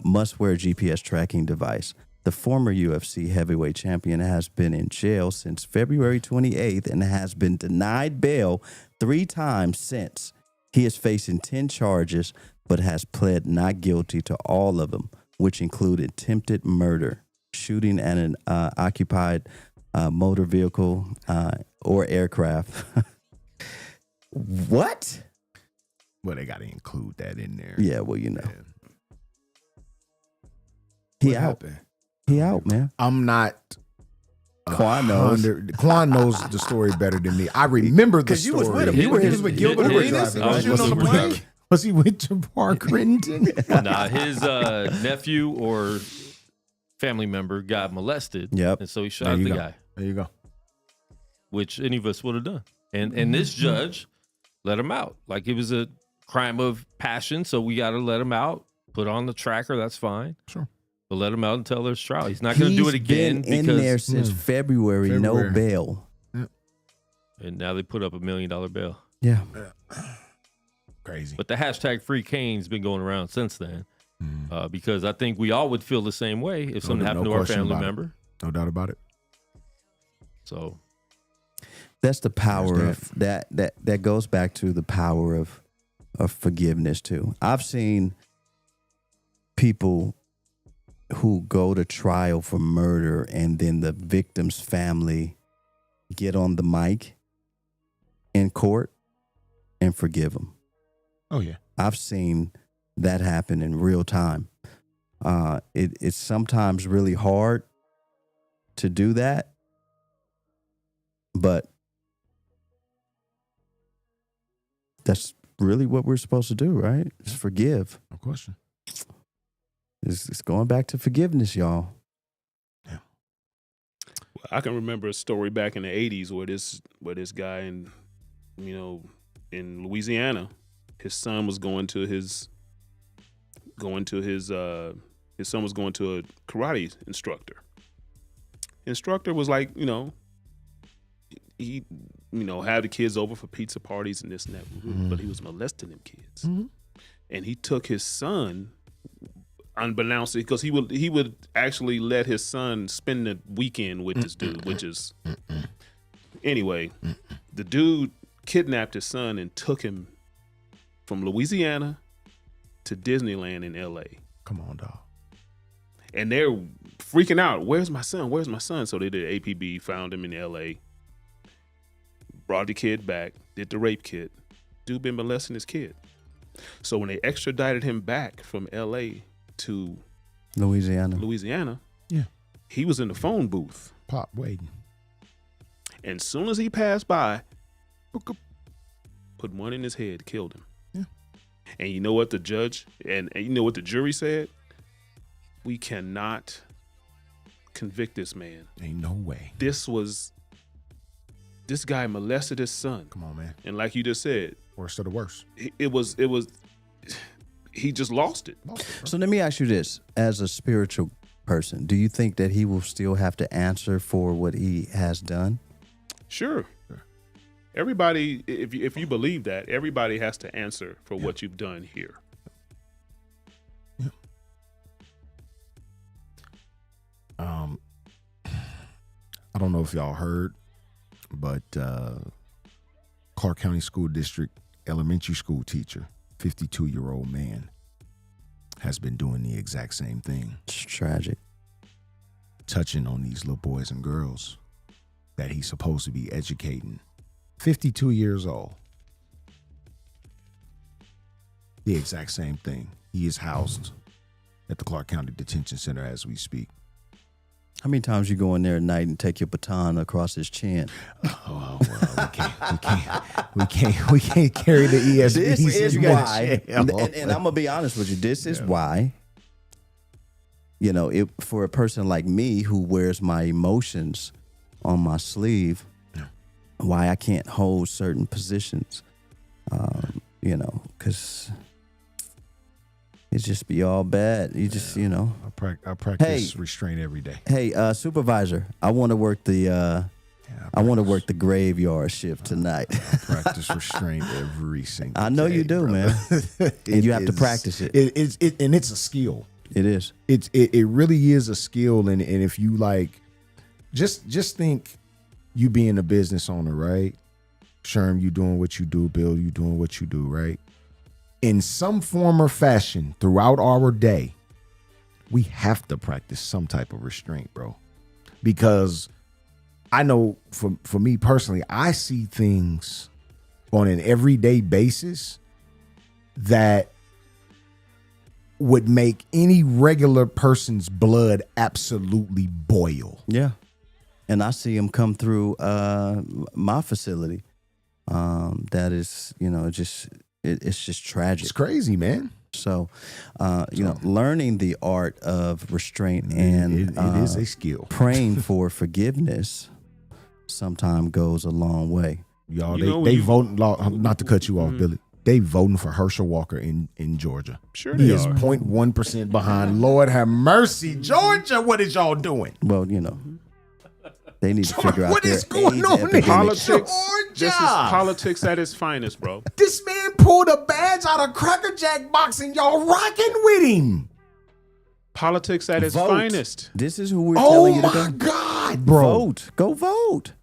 must wear GPS tracking device. The former UFC heavyweight champion has been in jail since February 28th and has been denied bail 3 times since. He is facing 10 charges, but has pled not guilty to all of them, which included attempted murder, shooting at an occupied motor vehicle or aircraft. What? Well, they got to include that in there. Yeah, well, you know. Yeah. He out. He out, man. I'm not. Quan knows. Quan knows the story better than me. I remember the story. You was with him. He was with Gilbert Arenas. Was he with Jabbar Crittenton? Nah, his nephew or family member got molested. Yep. And so he shot the guy. There you go. Which any of us would have done. And this judge let him out. Like it was a crime of passion, so we got to let him out. Put on the tracker, that's fine. Sure. But let him out until there's trial. He's not going to do it again He's been in there since February, no bail. Yeah. And now they put up $1 million bail. Yeah. Crazy. But the hashtag Free Kane's been going around since then. Because I think we all would feel the same way if something happened to our family member. No doubt about it. So that's the power of that goes back to the power of forgiveness too. I've seen people who go to trial for murder and then the victim's family get on the mic in court and forgive them. Oh yeah. I've seen that happen in real time. It's sometimes really hard to do that, but that's really what we're supposed to do, right? Just forgive. No question. It's going back to forgiveness, y'all. Yeah. Well, I can remember a story back in the 80s where this guy in Louisiana, his son was going to his son was going to a karate instructor. Instructor was like, he had the kids over for pizza parties and this and that, but he was molesting them kids. And he took his son, unbeknownst, because he would actually let his son spend the weekend with this dude, which is anyway. The dude kidnapped his son and took him from Louisiana to Disneyland in LA. Come on, dog. And they're freaking out. Where's my son? Where's my son? So they did APB, found him in LA, brought the kid back, did the rape kit. Dude been molesting his kid. So when they extradited him back from LA to Louisiana, yeah, he was in the phone booth. Pop waiting. And as soon as he passed by, put one in his head, killed him. Yeah. And you know what the judge and you know what the jury said? We cannot convict this man. Ain't no way. This guy molested his son. Come on, man. And like you just said, worst of the worst. He just lost it. So let me ask you this: as a spiritual person, do you think that he will still have to answer for what he has done? Sure. Everybody, if you believe that, everybody has to answer for what you've done here. Yeah. I don't know if y'all heard, but Clark County School District elementary school teacher, 52-year-old man, has been doing the exact same thing. It's tragic. Touching on these little boys and girls that he's supposed to be educating. 52 years old. The exact same thing. He is housed at the Clark County Detention Center as we speak. How many times you go in there at night and take your baton across his chin? Oh, well, we can't carry the ESP. This is why, and I'm gonna be honest with you. This is why, for a person like me who wears my emotions on my sleeve, why I can't hold certain positions, because it just be all bad. You just, I practice restraint every day. Hey, supervisor, I want to work the graveyard shift tonight. I practice restraint every single day. I know you do, brother. Man. And you have to practice it. And it's a skill. It is. It really is a skill. And if you just think you being a business owner, right? Sherm, you doing what you do. Bill, you doing what you do, right? In some form or fashion throughout our day, we have to practice some type of restraint, bro. Because I know for me personally, I see things on an everyday basis that would make any regular person's blood absolutely boil. Yeah. And I see them come through my facility. That is, it's just tragic. It's crazy, man. So, learning the art of restraint and it is a skill. Praying for forgiveness sometimes goes a long way. Y'all, they voting, not to cut you off, Billy. They voting for Herschel Walker in Georgia. Sure he they is are. 0.1% behind. Lord have mercy. Georgia, what is y'all doing? Well, they need to figure out what their is going AIDS on in epidemic. Politics. Georgia. This is politics at its finest, bro. This man pulled a badge out of Cracker Jack box and y'all rocking with him. Politics at its Vote. finest. This is who we're telling you to my go. God, bro. Vote. Go vote.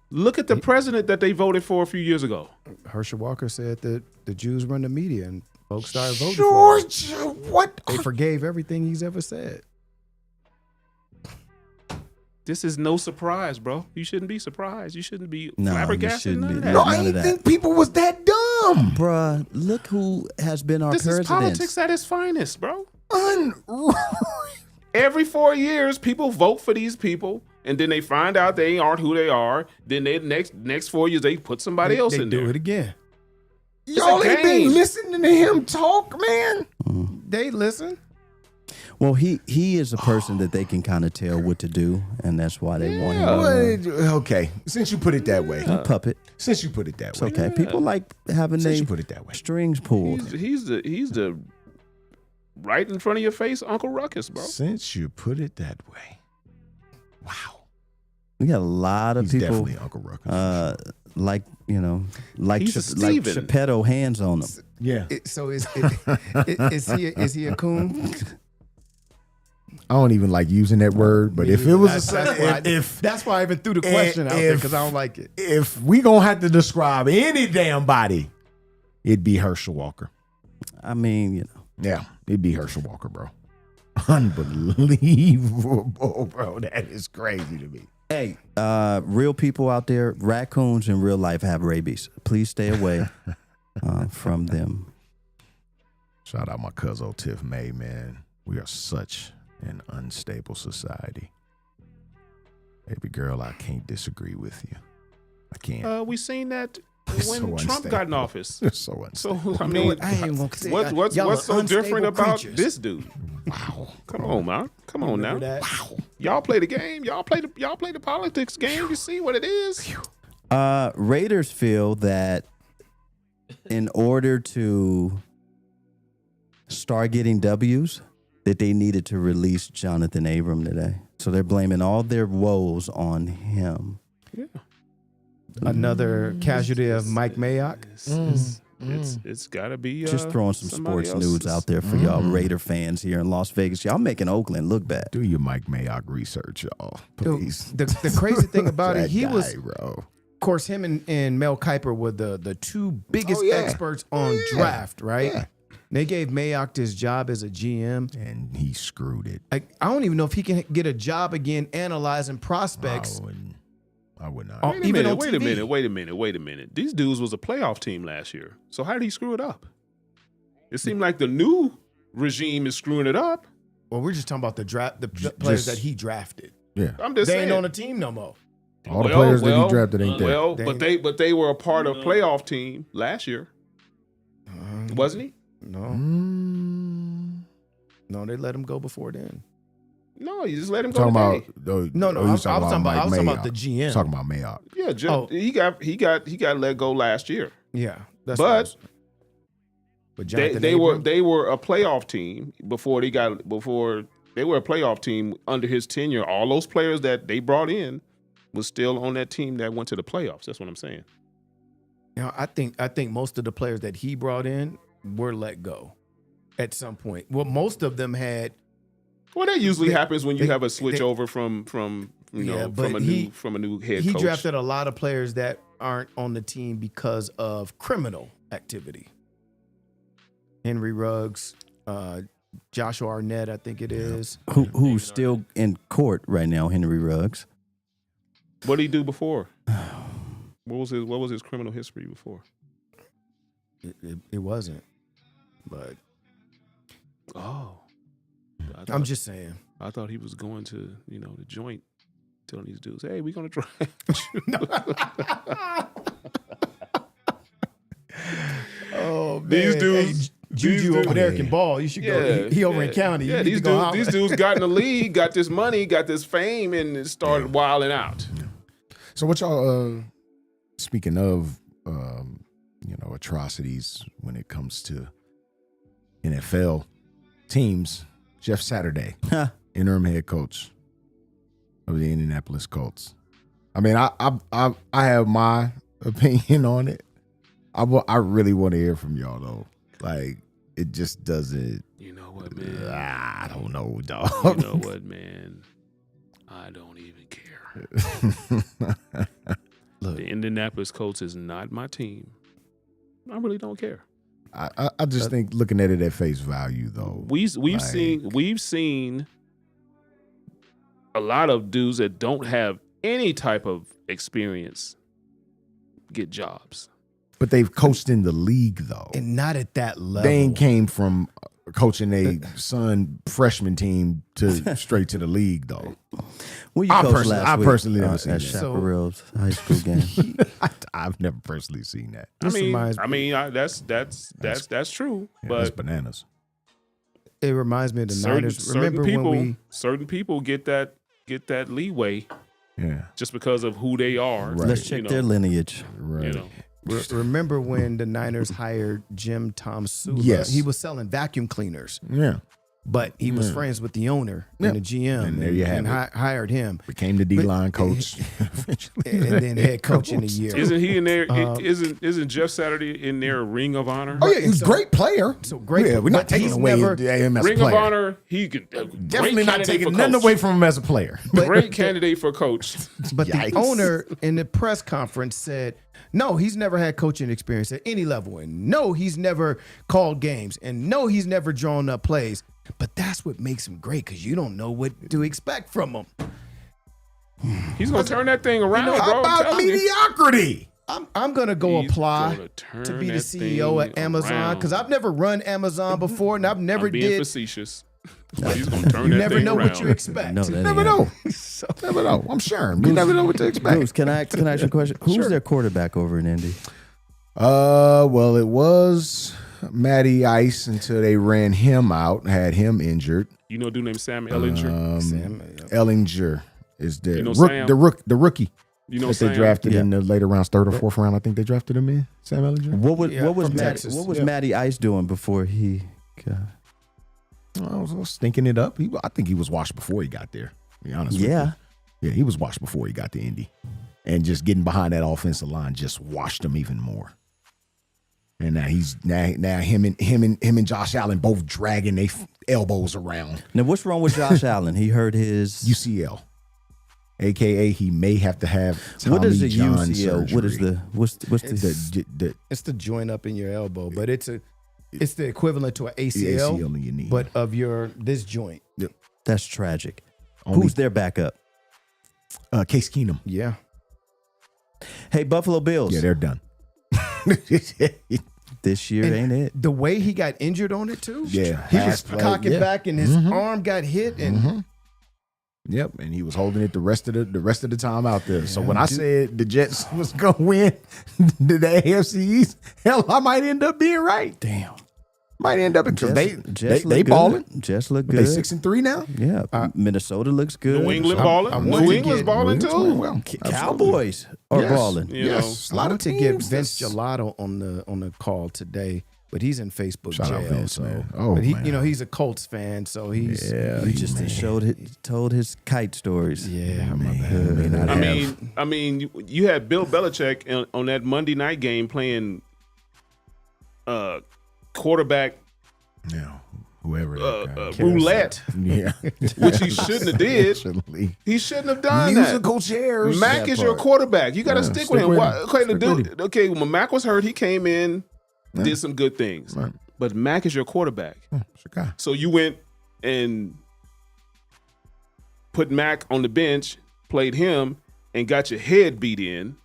Look at the president that they voted for a few years ago. Herschel Walker said that the Jews run the media and folks started voting for him. Georgia, what? They forgave everything he's ever said. This is no surprise, bro. You shouldn't be surprised. You shouldn't be No, you flabbergasted. shouldn't None be. of that. No, None I of didn't that. think people was that dumb. Bruh, look who has been our This is president. politics at its finest, bro. Unreal. Every 4 years, people vote for these people, and then they find out they aren't who they are. Then they next 4 years, they put somebody else They in do there. it again. Y'all ain't game. been listening to him talk, man. They listen. Well, he is a person that they can kind of tell what to do, and that's why they want him. Okay, since you put it that way. A puppet. Since you put it that It's way. okay. People like having Since their you put it that way. strings pulled. He's the right in front of your face, Uncle Ruckus, bro. Since you put it that way. Wow. We got a lot of He's people definitely Uncle Ruckus. like He's a like Steven. Geppetto hands on them. Yeah. So is he a coon? I don't even like using that word, but if it was That's why I even threw the question out there because I don't like it. if we gonna have to describe any damn body, it'd be Herschel Walker. I mean, Yeah, it'd be Herschel Walker, bro. Unbelievable, bro. That is crazy to me. hey, real people out there, raccoons in real life have rabies. Please stay away from them. Shout out my cousin Tiff May, man. We are such an unstable society. Baby girl, I can't disagree with you. I can't. We seen that It's when so Trump unstable. got in office. It's so unstable. So I mean, I ain't gonna say what's y'all are so different unstable about creatures. this dude? Wow. Come on, man. Come on now. Remember that? Y'all play the game. Y'all play the politics game. You see what it is. Raiders feel that in order to start getting W's, that they needed to release Jonathan Abram today. So they're blaming all their woes on him. Yeah. Another casualty of Mike Mayock. It's got to be Just throwing some somebody sports news out there for y'all Raider fans here in Las Vegas. Y'all making Oakland look bad. Do your Mike Mayock research, y'all. Please. The crazy thing about it, That he guy, was, bro. of course, him and Mel Kiper were the two biggest experts on draft, right? Yeah. They gave Mayock this job as a GM. And he screwed it. I don't even know if he can get a job again analyzing prospects. I would not. Oh, Wait a even minute. on TV. Wait a minute. These dudes was a playoff team last year. So how did he screw it up? It seemed like the new regime is screwing it up. Well, we're just talking about the draft, the players that he drafted. Yeah. I'm just They saying. ain't on the team no more. All the players that he drafted ain't there. Well, but they were a part of playoff team last year, wasn't he? No, no, they let him go before then. No, you just let him go. Talking today. about No, I was talking about Mike I was talking about Mayock. the GM. Talking about Mayock. Yeah, he got let go last year. Yeah, that's But what I was- but Jonathan They Abram? were a playoff team before they were a playoff team under his tenure. All those players that they brought in was still on that team that went to the playoffs. That's what I'm saying. Now, I think most of the players that he brought in were let go at some point. Well, most of them had. Well, that usually They- happens when you they- have a switch they- over from Yeah, but from a new head He coach. drafted a lot of players that aren't on the team because of criminal activity. Henry Ruggs, Joshua Arnett, I think it is. Who's still in court right now, Henry Ruggs. What did he do before? What was his criminal history before? It wasn't. But I'm just saying. I thought he was going to, the joint, telling these dudes, "Hey, we're gonna try." Oh man, these dudes, Juju over there can ball. You should go. He over in county. Yeah, these dudes got in the league, got this money, got this fame, and it started wilding out. So what y'all? Speaking of, atrocities when it comes to NFL teams, Jeff Saturday, interim head coach of the Indianapolis Colts. I mean, I have my opinion on it. I really want to hear from y'all though. Like, it just doesn't. You know what, man? I don't know, dog. You know what, man? I don't even care. Look, the Indianapolis Colts is not my team. I really don't care. I just think looking at it at face value though. We've seen a lot of dudes that don't have any type of experience get jobs. But they've coached in the league though. And not at that level. They ain't came from coaching a son freshman team to straight to the league though. Well, you coached last I week, personally never seen at that. Chaparral's high school game. I've never personally seen that. That's true. Yeah, but that's bananas. It reminds me of the Niners. Remember certain people get that leeway, just because of who they are. Right. Let's check their lineage. Right. Remember when the Niners hired Jim Tom Sula? Yes. He was selling vacuum cleaners. Yeah. But he was friends with the owner and the GM, and there you have it. Hired him. Became the D-line coach, and then head coach in a year. Isn't he in there? Isn't Jeff Saturday in their Ring of Honor? Oh yeah, he's a great player. So great. Yeah, we're not taking away him as a Ring player. of Honor. He could definitely not taking nothing away from him as a player. Great candidate for coach. But the owner in the press conference said, no, he's never had coaching experience at any level, and no, he's never called games, and no, he's never drawn up plays. But that's what makes him great, because you don't know what to expect from him. He's gonna turn that thing around, bro. How about mediocrity? I'm gonna go apply to be the CEO at Amazon, because I've never run Amazon before, and I've never being facetious. He's gonna turn you that never thing know around. what you expect. No, You never know. Never know. I'm sure. You never know what to expect. Bruce, can I ask you a question? Who's their quarterback over in Indy? Well, it was Matty Ice until they ran him out, had him injured. You know a dude named Sam Ellinger? Ellinger is the Sam? the rookie. You know that Sam? they drafted in the later rounds, third or fourth round. I think they drafted him in. Sam Ellinger. What was Texas. Matty Ice doing before he got... I was thinking it up. I think he was washed before he got there. To be honest with you. Yeah, he was washed before he got to Indy. And just getting behind that offensive line just washed him even more. And now him and Josh Allen both dragging their elbows around. Now, what's wrong with Josh Allen? He hurt his UCL, aka he may have to have Tommy what is the John UCL? surgery. What is the what's the It's the joint up in your elbow, but it's the equivalent to an ACL, ACL in your knee, but of this joint. Yep. That's tragic. Only- Who's their backup? Case Keenum. Yeah. Hey, Buffalo Bills. Yeah, they're done. This year ain't it? The way he got injured on it too. Yeah, He was half-play, cocking back and his arm got hit and Yep, and he was holding it the rest of the time out there. So when I said the Jets was gonna win the AFC East, hell, I might end up being right. Damn. Might end up because Jets they balling. Jets look They good. 6-3 now. Yeah. Minnesota looks good. New England balling. New England's balling too. Well, Cowboys are balling. You know. yes, a lot I of want to teams. get Vince Gelato on the call today, but he's in Facebook Shout out jail. Vince, So, man. Oh, but he, man. he's a Colts fan, so he's He just told his kite stories. yeah. My bad. I mean, you had Bill Belichick on that Monday night game playing quarterback Yeah, whoever that guy. roulette, Yeah, which he shouldn't have did. Actually. He shouldn't have done Musical chairs. that. Mac is your quarterback. You got to stick with him. with Why- him. Okay, Stick with him. okay, when Mac was hurt, he came in, did some good things. Right. but Mac is your quarterback. It's your guy. So you went and put Mac on the bench, played him, and got your head beat in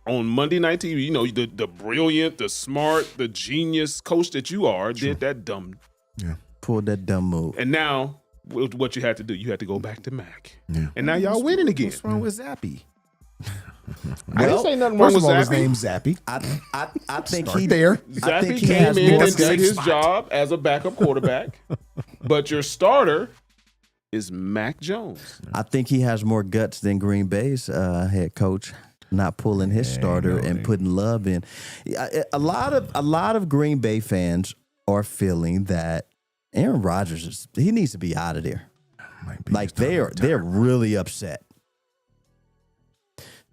on Monday Night TV. You know, the brilliant, the smart, the genius coach that you are did that dumb. Yeah. Pulled that dumb move. And now what you had to do, you had to go back to Mac. Yeah. And now y'all winning again. What's wrong with Zappy? I didn't say nothing wrong First with of all, his Zappy. name's Zappy. I think Start he there. I Zappy think he came has in more and did his spot. job as a backup quarterback, but your starter is Mac Jones. I think he has more guts than Green Bay's head coach, not pulling his starter and putting Love in. A lot of Green Bay fans are feeling that Aaron Rodgers he needs to be out of there. Like they're really upset.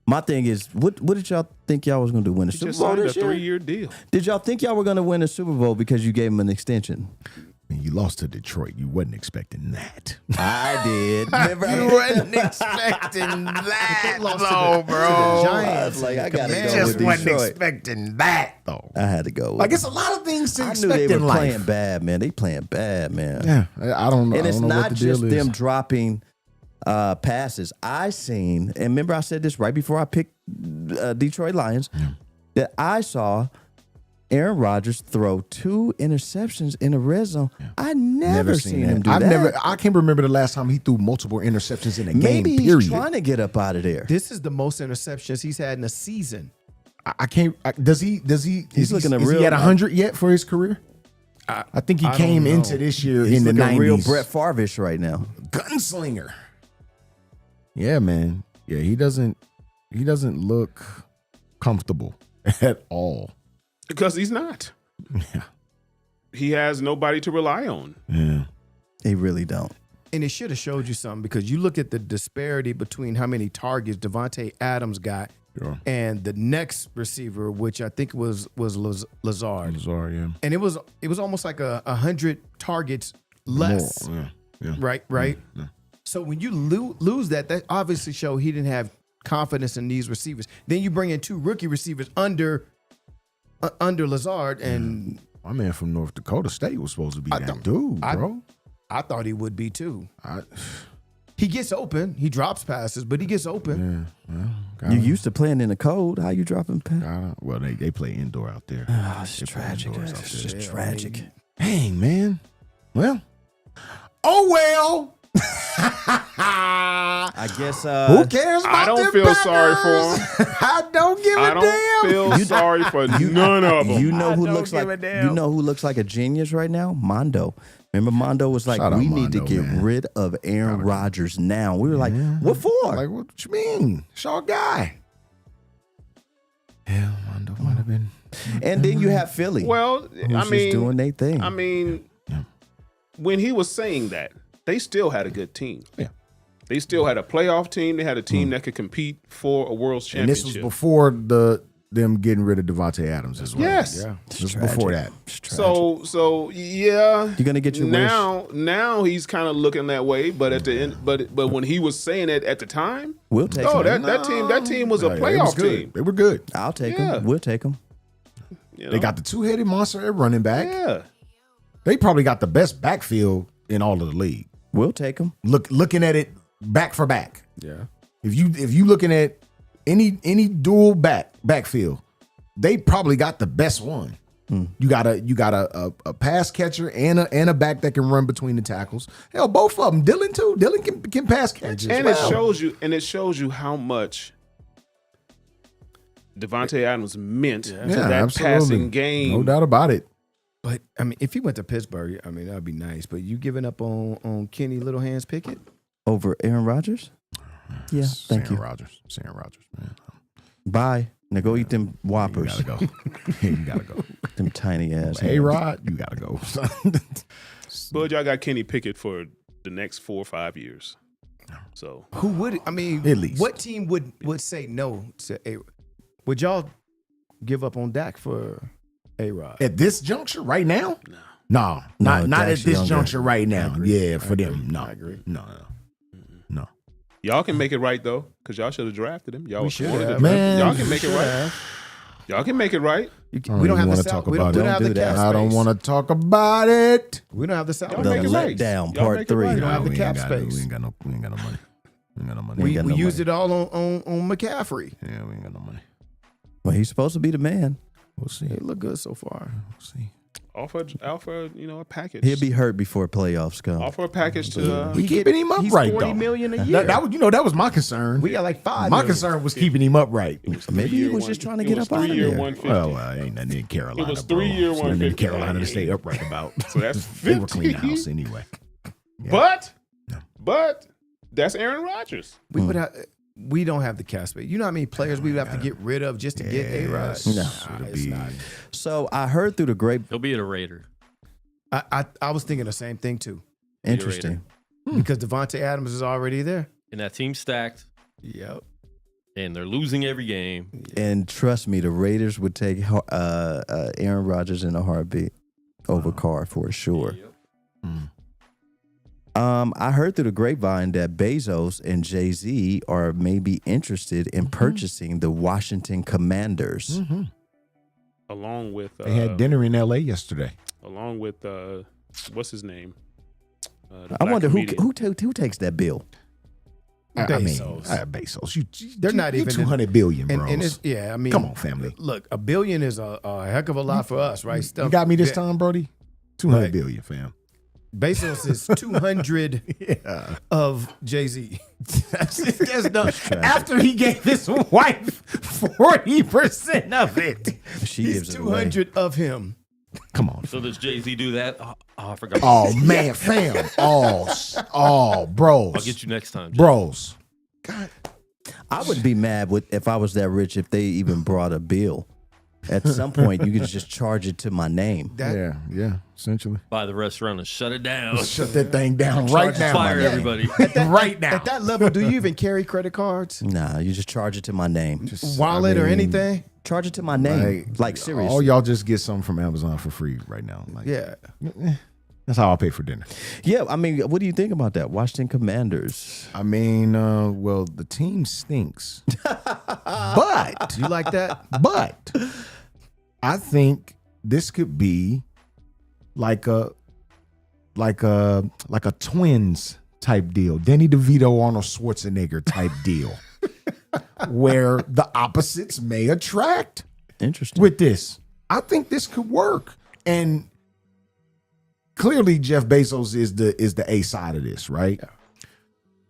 My thing is, what did y'all think y'all was going to do? Win the He Super just Bowl signed a this year? 3-year deal. Did y'all think y'all were going to win the Super Bowl because you gave him an extension? And you lost to Detroit. You wasn't expecting that. I did. Remember, You wasn't expecting that, though, bro. I was like, I got to go Just with wasn't Detroit. expecting that, though. I had to go. With Like, it's a lot of things to I knew expect they were in life. playing bad, man. They playing bad, man. Yeah, I don't know. And I it's don't know what not the deal just is. them dropping passes. I seen, and remember I said this right before I picked Detroit Lions, that I saw Aaron Rodgers throw 2 interceptions in a red zone. I never seen him do that. I can't remember the last time he threw multiple interceptions in a game. Maybe he's Period. trying to get up out of there. This is the most interceptions he's had in a season. I can't. Does he? He's looking is real- he at 100 yet for his career? I think he I came don't know. into this year He's in the looking 90s. real Brett Favre-ish right now. Gunslinger. Yeah, man. Yeah, he doesn't look comfortable at all. Because he's not. Yeah. He has nobody to rely on. Yeah. They really don't. And it should have showed you something because you look at the disparity between how many targets Devontae Adams got Sure. and the next receiver, which I think was Lazard. Bizarre, yeah. And it was almost like 100 targets less. More, yeah. Right? Yeah. So when you lose that obviously showed he didn't have confidence in these receivers. Then you bring in 2 rookie receivers under Lazard, and My man from North Dakota State was supposed to be that dude, bro. I thought he would be too. He gets open. He drops passes, but he gets open. Yeah. You used to playing in the cold. How you dropping passes? Well, they play indoor out there. Oh, it's They play tragic. indoors out It's there. just tragic. Dang, man. Well. Oh, well. I guess Who cares about I don't them feel Packers? sorry for him. I don't give I a don't damn. feel sorry for none of them. you know who don't looks give like a damn. you know who looks like a genius right now? Mondo. Remember Mondo was like, Shout out we need to Mondo, get man. rid of Aaron Rodgers now. We were like, what for? Like, what you mean? Short guy. Yeah, Mondo might have been. And then you have Philly. Well, who's I just mean, doing their thing. I mean, when he was saying that, they still had a good team. Yeah. They still had a playoff team. They had a team that could compete for a world And championship. this was before them getting rid of Devontae Adams as well. Yes. Yeah. This was before that. So yeah, You're gonna get your wish. Now he's kind of looking that way, but at the end, but when he was saying it at the time, We'll take oh, him. that team was a Yeah, it playoff was good. team. They were good. I'll take Yeah. him. We'll take him. You know? They got the 2-headed monster at running back. yeah. They probably got the best backfield in all of the league. We'll take him. Looking at it back for back. Yeah. If you looking at any dual backfield, they probably got the best one. You got a pass catcher and a back that can run between the tackles. Hell, both of them. Dylan too. Dylan can pass catch. And it shows you how much Devontae Adams meant to that absolutely. passing game. No doubt about it. But I mean, if he went to Pittsburgh, I mean that'd be nice. But you giving up on Kenny Little Hands Pickett? Over Aaron Rodgers? Yeah, thank you. Aaron Rodgers, man. Bye. Now go eat them Whoppers. You gotta go. You gotta go. Them tiny ass. A-Rod, you gotta go. But y'all got Kenny Pickett for the next 4 or 5 years. So Who would? I mean, At least. what team would say no to A? Would y'all give up on Dak for A-Rod? At this juncture, right now? No, not at Dak's this younger. juncture right now. Yeah, for them. No, I agree. No. y'all can make it right though, because y'all should have drafted him. Y'all We was should wanted to have. draft him. Man, Y'all can make it right. Y'all can make it right. We don't have the talk South. We about don't it. have the cap I don't space. want to talk about it. We don't have the South. Y'all The make it right. letdown, Y'all part make it 3. right. We don't have the We cap ain't got- space. We ain't got no money. We ain't got no money. We got no used money. it all on McCaffrey. Yeah, we ain't got no money. Well, he's supposed to be the man. We'll see. It looked good so far. We'll see. Offer, a package. He'll be hurt before playoffs come. Offer a package to. We keeping him He's upright $40 though. million a year. That was, that was my concern. We got like $5 My million. concern was keeping him upright. Maybe he was just trying to get up out of 3-year, there. 150. Well, ain't nothing in Carolina. It was bro. 3-year, There's nothing in 150. Carolina to stay upright about. So that's They were 50. clean house anyway. But that's Aaron Rodgers. We would have. We don't have the cap space. You know how many players we would have to get rid of just to get A-Rod? No. It's not. So I heard through the grape. He'll be at a Raider. I was thinking the same thing too. Interesting. Because Devontae Adams is already there. And that team's stacked, Yep. and they're losing every game. And trust me, the Raiders would take Aaron Rodgers in a heartbeat over Carr for sure. Yep. I heard through the grapevine that Bezos and Jay-Z are maybe interested in purchasing the Washington Commanders. Along with They had dinner in L.A. yesterday. along with what's his name? The I black wonder who comedian. who takes that bill. Bezos. Bezos. They're not even 200 billion, bro. And it's, I mean, Come on, family. Look, $1 billion is a heck of a lot for us, right? You got me this Yeah. time, Brody? 200 Right. billion, fam. Bezos is 200 of Jay-Z. After he gave his wife 40% of it. She He's gives it away. 200 of him. Come on. So does Jay-Z do that? Oh, I forgot. Oh, man, fam. Oh, bros. I'll get you next time. Jay. Bros. I would be mad if I was that rich if they even brought a bill. At some point, you could just charge it to my name. Yeah, essentially. Buy the restaurant and shut it down. Shut that thing down right now. Fire my man. everybody. Right now. At that level, do you even carry credit cards, Nah, you just charge it to my name. wallet, or mean, anything? Charge it to my name. Like seriously. All y'all just get something from Amazon for free right now. Like, Yeah. that's how I'll pay for dinner. Yeah, I mean, what do you think about that? Washington Commanders. I mean, well, the team stinks. But You like that? But I think this could be like a twins type deal, Danny DeVito, Arnold Schwarzenegger type deal, where the opposites may attract Interesting. with this. I think this could work, and clearly Jeff Bezos is the A side of this, right? Yeah.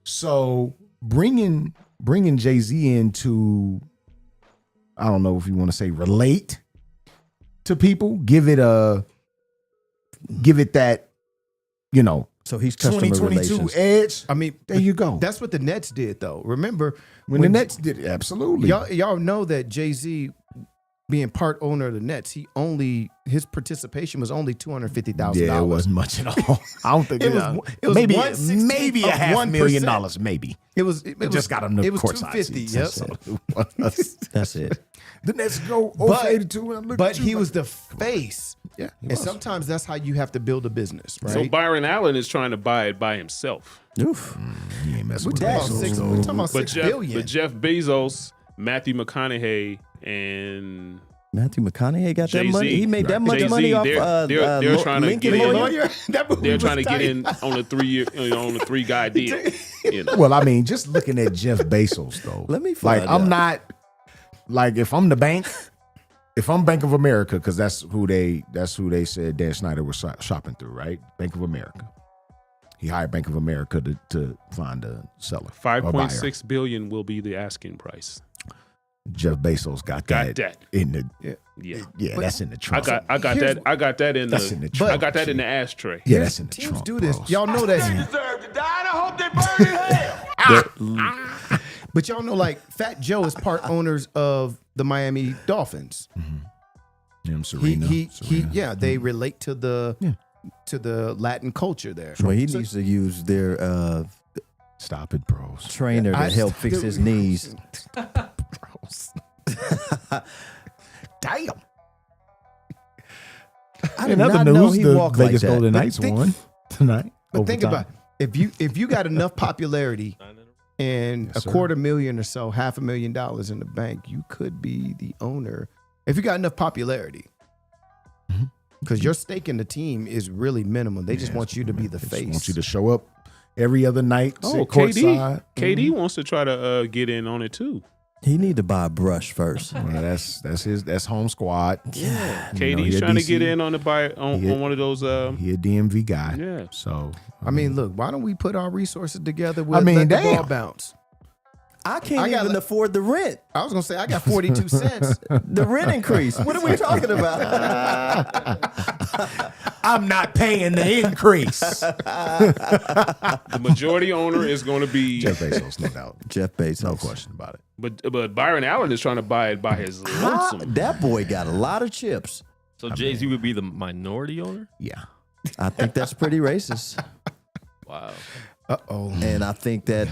So bringing Jay-Z in to, I don't know if you want to say relate to people, give it that, So he's customer 2022 relations. edge. I mean, There you go. that's what the Nets did, though. Remember When the Nets did it, absolutely. y'all know that Jay-Z, being part owner of the Nets, his participation was only $250,000. Yeah, it wasn't much at all. I don't think It was maybe 1/16 maybe a of $500,000. 1%. Maybe It was just got him the It was courtside 250. seats. Yep. That's all it was. That's it. The Nets go But- 82 and look But at you he like- was the face. yeah. he And was. sometimes that's how you have to build a business, right? So Byron Allen is trying to buy it by himself. Oof. He ain't messing we're with talking about Bezos, six. though. We're talking about But $6 billion. Jeff Bezos, Matthew McConaughey, and Matthew McConaughey got that Jay-Z. money. He made that much Jay-Z, money off they're trying to Lincoln get in. Lawyer. They're trying to get in on a 3-year, on a 3-guy deal. You know. Well, I mean, just looking at Jeff Bezos though. Let me like find I'm out. not like if I'm the bank, if I'm Bank of America, because that's who they said Dan Snyder was shopping through, right? Bank of America. He hired Bank of America to find a seller. or buyer. $5.6 billion will be the asking price. Jeff Bezos got that. in the Yeah. yeah, that's in the I trunk. got Here's- that in That's in the the. trunk. I got that in the ashtray. yeah, that's in the Teams trunk. do this. bros. Y'all know that. deserve to die, and I hope they burn in hell. But y'all know, like, Fat Joe is part owners of the Miami Dolphins. Him, Serena, Serena. They relate to the Latin culture there. Well, he needs to use their Stop it, bros. trainer to help fix his knees. Damn. I did In other not know news, he the walked Vegas like that. Golden But Knights think- won tonight. But think overtime. about it. If you got enough popularity and Yes, a sir. $250,000 or so, $500,000 in the bank, you could be the owner If you got enough popularity. Because your stake in the team is really minimal. They just want you to be the face. Want you to show up every other night. Oh, KD. KD wants to try to get in on it too. He need to buy a brush first. Well, that's home squad. Yeah. KD's trying to get in on on one of those. He a DMV guy. Yeah. So I mean, look, why don't we put our resources together with mean, let the damn. ball bounce? I can't even afford the rent. I was gonna say I got 42 cents. The rent increase. What are we talking about? I'm not paying the increase. The majority owner is going to be Jeff Bezos, no doubt. Jeff Bezos. No question about it. but Byron Allen is trying to buy it by his lonesome. That boy got a lot of chips. So Jay-Z would be the minority owner? Yeah. I think that's pretty racist. Wow. Uh-oh. And I think that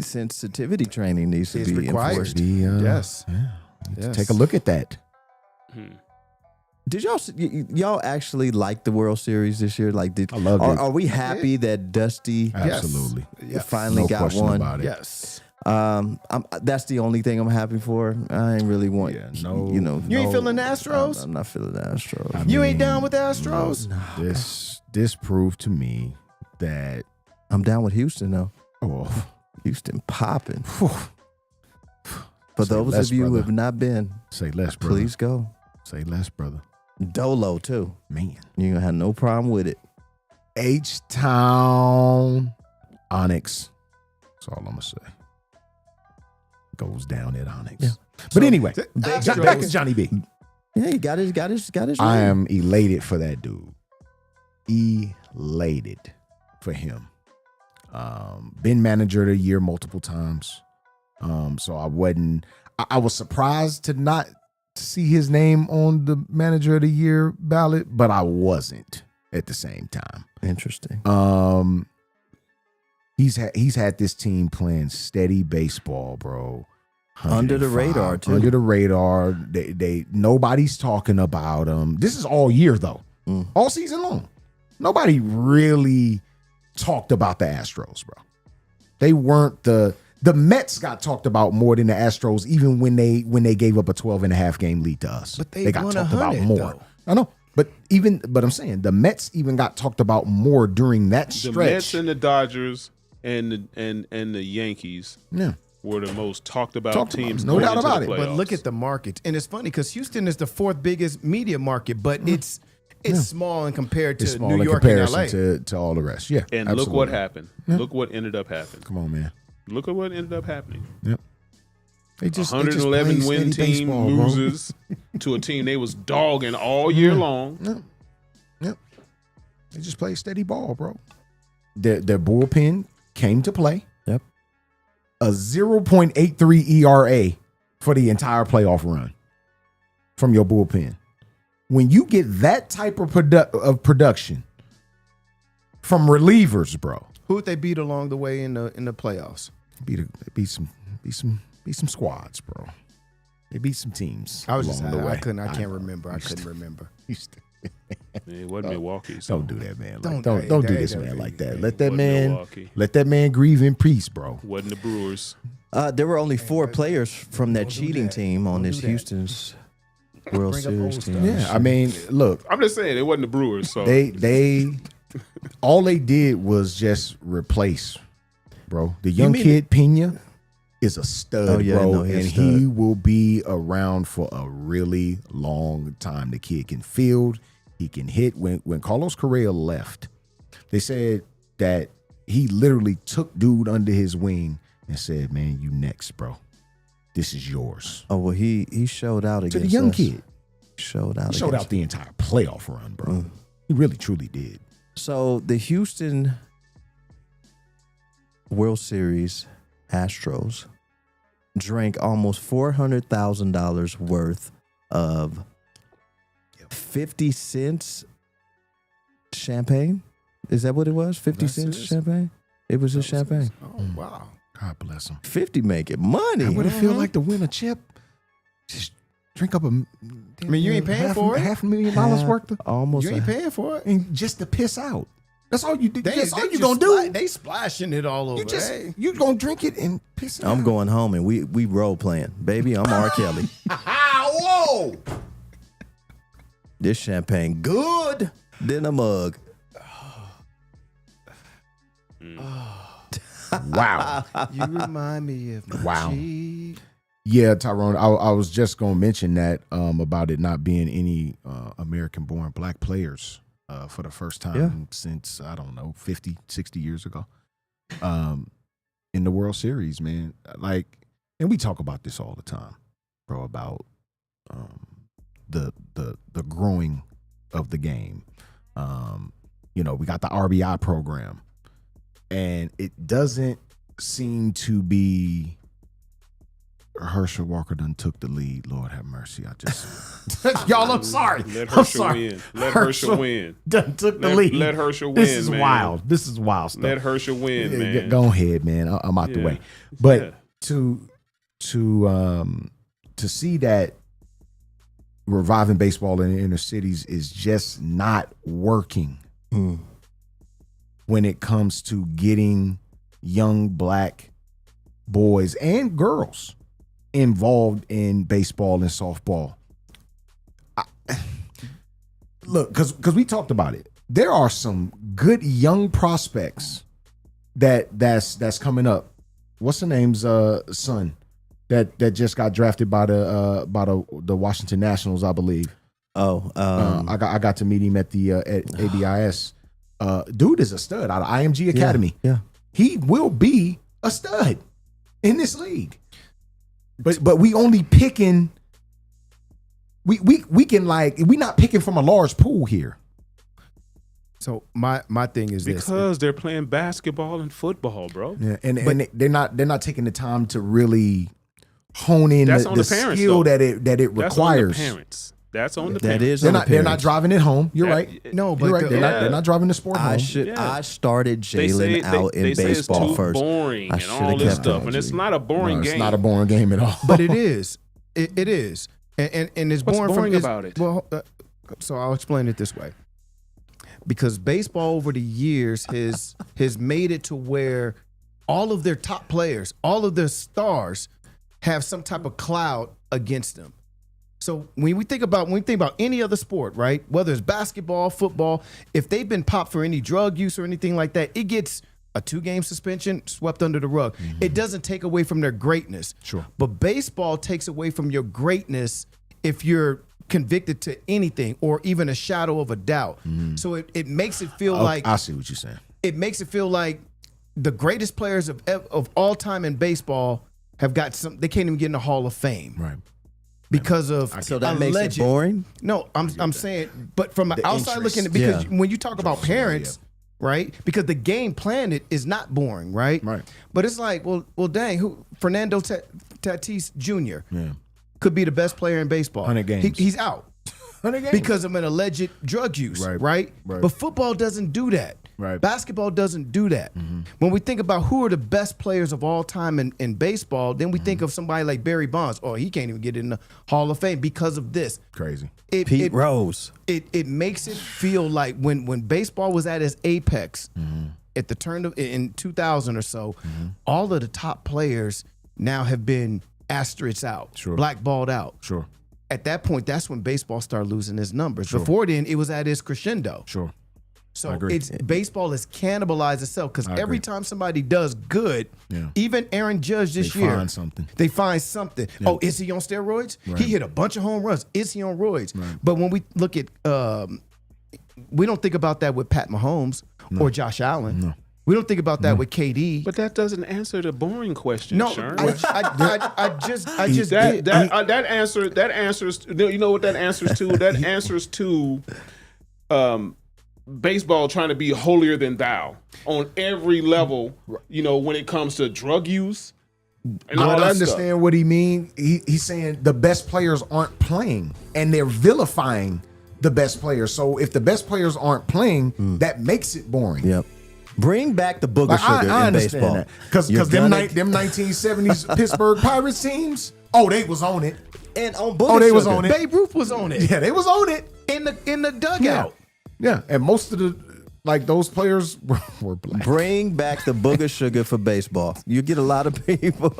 sensitivity training needs to It's be required. enforced. Yes. Yes. Take a look at that. Did y'all actually like the World Series this year? Like, I loved it. Are we happy that Dusty Absolutely. finally No got question one? about it. Yes. That's the only thing I'm happy for. I ain't really want, Yeah, You ain't feeling the Astros? I'm not feeling the Astros. You ain't down with the Astros? This proved to me that I'm down with Houston though. oh, Houston popping. whew, For Say those less, of you who brother. have not been, say less, brother. please go. Say less, brother. Dolo too. Man. You gonna have no problem with it. H-Town Onyx. That's all I'm gonna say. Goes down at Onyx. Yeah. But anyway, Astros- back to Johnny B. Yeah, he got his. I ring. am elated for that dude. Elated for him. Been manager of the year multiple times. So I was surprised to not see his name on the manager of the year ballot, but I wasn't at the same time. Interesting. He's had this team playing steady baseball, bro. Under the 105, radar, too. Under the radar. They nobody's talking about him. This is all year though. All season long. Nobody really talked about the Astros, bro. They weren't the Mets got talked about more than the Astros, even when they gave up a 12.5 game lead to us. But they got won talked about 100, more. though. I know. But I'm saying the Mets even got talked about more during that The stretch. Mets and the Dodgers and the Yankees Yeah. were the most talked about Talked about, teams. no going doubt into about the it. But look playoffs. at the market. And it's funny because Houston is the fourth biggest media market, but it's small and compared to It's small New in York and LA. comparison to all the rest. Yeah. And absolutely. look what happened. Look what ended up happening. Come on, man. Look at what ended up happening. Yep. They just 111 play win steady team baseball, bro. loses to a team they was dogging all year long. Yep. They just play steady ball, bro. Their bullpen came to play. Yep. A 0.83 ERA for the entire playoff run from your bullpen. When you get that type of production from relievers, bro, Who would they beat along the way in the playoffs? beat some squads, bro. They beat some teams. I was just along the way. I can't remember. I couldn't remember. It wasn't Milwaukee. So Don't do that, man. Don't- Don't do hey, this hey, man hey, like that. hey, Let that wasn't man Milwaukee. grieve in peace, bro. Wasn't the Brewers. There were only 4 players from that cheating team on this Houston's World Bring up Series old team. stuff. Yeah, I mean, look, I'm just saying it wasn't the Brewers. So they all they did was just replace, bro. The young mean- kid Pena is a stud, Oh, yeah, bro, no, he's a and stud. he will be around for a really long time. The kid can field, he can hit. When Carlos Correa left, they said that he literally took dude under his wing and said, "Man, you next, bro. This is yours." Oh well, he showed out against To the young us. kid, Showed out. he showed against out the entire playoff run, bro. He really, truly did. So the Houston World Series Astros drank almost $400,000 worth of 50 cents champagne. Is that what it was? 50 That's cents it. champagne? It was just champagne. Oh wow. God bless him. 50 making money. How would it feel like to win a chip? Just drink up a. I mean, you ain't paying for it. $500,000 worth of, Almost. You ain't paying for it. and just to piss out. That's all you do. That's all you just gonna do. They splashing it all over. You just Hey. you gonna drink it and piss it out. I'm going home and we role playing. Baby, I'm R. Kelly. Whoa! Oh, This champagne good than a mug. wow. You remind me of my Wow. cheek. Yeah, Tyrone, I was just going to mention that about it not being any American-born black players for the first time since, I don't know, 50, 60 years ago in the World Series, man. Like, and we talk about this all the time, bro, about the growing of the game. You know, we got the RBI program, and it doesn't seem to be Herschel Walker done took the lead. Lord have mercy. I just y'all, I'm sorry. Let I'm Herschel sorry. win. Let Herschel win. Done took the lead. Let Herschel win, This is man. wild. This is wild stuff. Let Herschel win, Yeah, man. go ahead, man. I'm out the Yeah. way. But Yeah. to see that reviving baseball in the inner cities is just not working when it comes to getting young black boys and girls involved in baseball and softball. Look, because we talked about it. There are some good young prospects that's coming up. What's the name's son that just got drafted by the Washington Nationals, I believe. I got to meet him at the at ABIS. Dude is a stud out of IMG Academy. Yeah. He will be a stud in this league. But we only picking. We can we're not picking from a large pool here. So my thing is this. Because they're playing basketball and football, bro. Yeah, and they're not taking the time to really hone in That's the on the parents, skill though. that it requires. That's on the parents. That's on the That parents. is They're on the not. They're not parents. driving it home. You're That- right. No, but You're right. Yeah. They're not driving the sport home. Yeah. I started They say Jalen out in they say baseball it's too first. boring I and shoulda all this kept stuff, it. and it's not a boring No, game. it's not a boring game at all. but it is. It is. And it's What's born boring from about it? Well, so I'll explain it this way. Because baseball over the years has made it to where all of their top players, all of their stars have some type of cloud against them. So when we think about any other sport, right? Whether it's basketball, football, if they've been popped for any drug use or anything like that, it gets a 2-game suspension, swept under the rug. It doesn't take away from their greatness. Sure. But baseball takes away from your greatness if you're convicted to anything or even a shadow of a doubt. So it makes it feel like I see what you're saying. it makes it feel like the greatest players of all time in baseball have got some. They can't even get in the Hall of Fame, Right. Because of So that makes it boring? No, I'm saying, but from an outside interest. looking at, because Yeah. when you talk about parents, right? Because the game plan is not boring, right? Right. But it's like, well, dang, who Fernando Tatis Jr. Yeah. could be the best player in baseball. 100 games. He's out 100 games. because of an alleged drug use, Right. right? Right. But football doesn't do that. Right. Basketball doesn't do that. When we think about who are the best players of all time in baseball, then we think of somebody like Barry Bonds. Oh, he can't even get in the Hall of Fame because of this. Crazy. Pete Rose. It makes it feel like when baseball was at its apex at the turn of in 2000 or so, all of the top players now have been asterisks out, Sure. blackballed out. Sure. At that point, that's when baseball started losing its numbers. Before then, it was at its crescendo. Sure. So agree. it's baseball has cannibalized itself because every agree. time somebody does good, Yeah. even Aaron Judge this They year, find something. They find something. Oh, is he on steroids? Right. He hit a bunch of home runs. Is he on roids? But when we look at, we don't think about that with Pat Mahomes or Josh Allen. No. We don't think about that with KD. But that doesn't answer the boring question, No, Sherm. I just that did. answers. You know what that answers to? That answers to baseball trying to be holier than thou on every level. You know, when it comes to drug use and all I that understand stuff. what he means. He's saying the best players aren't playing, and they're vilifying the best players. So if the best players aren't playing, that makes it boring. Yep. Bring back the booger Like, sugar I in understand baseball. that because You're them gonna- 1970s Pittsburgh Pirates teams, oh, they was on it. and on booger Oh, they was sugar. on it. Babe Ruth was on it Yeah, they was on it. in the dugout. Yeah, and most of the like those players were black. Bring back the booger sugar for baseball. You get a lot of people.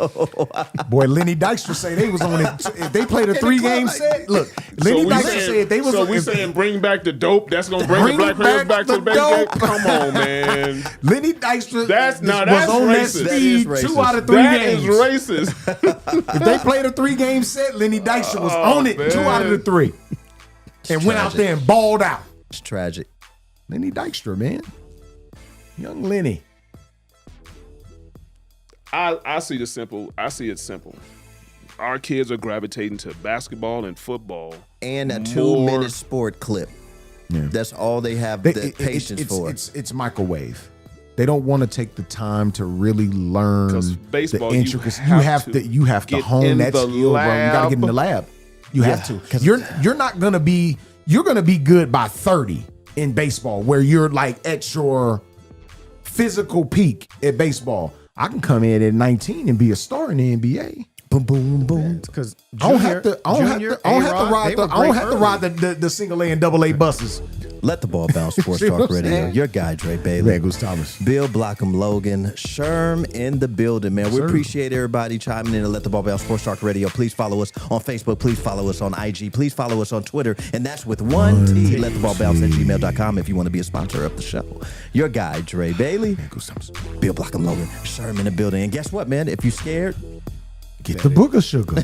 Boy, Lenny Dykstra say they was on it. If they played a 3-game set, look, Lenny Dykstra said they was. So we saying bring back the dope. That's gonna bring the black players back to the baseball. Come on, man. Lenny Dykstra that's was on racist. That speed racist. 2 out of 3 games. That is racist. If they played a 3-game set, Lenny Dykstra was on it man. 2 out of the 3, and went out there and balled out. It's tragic. Lenny Dykstra, man, young Lenny. I see it simple. Our kids are gravitating to basketball and football. And a 2-minute sport clip. Yeah. That's all they have the patience for. It's microwave. They don't want to take the time to really learn baseball, the intricacies. You have to hone that skill, bro. You got to get in the lab. You have to. You're not gonna be. You're gonna be good by 30 in baseball, where you're like at your physical peak at baseball. I can come in at 19 and be a star in the NBA. Boom, boom, boom. Because I don't have to ride the single A and double A buses. Let the ball bounce. Sports Talk Radio. Your guy, Dre Bailey. Man, Goose Thomas. Bill Blockham, Logan, Sherm in the building, man. We appreciate everybody chiming in to Let the Ball Bounce. Sports Talk Radio. Please follow us on Facebook. Please follow us on IG. Please follow us on Twitter. And that's with 1 T. Let the ball bounce at gmail.com if you want to be a sponsor of the show. Your guy, Dre Bailey. Man, Goose Thomas. Bill Blockham, Logan, Sherm in the building. And guess what, man? If you scared, get the booger sugar.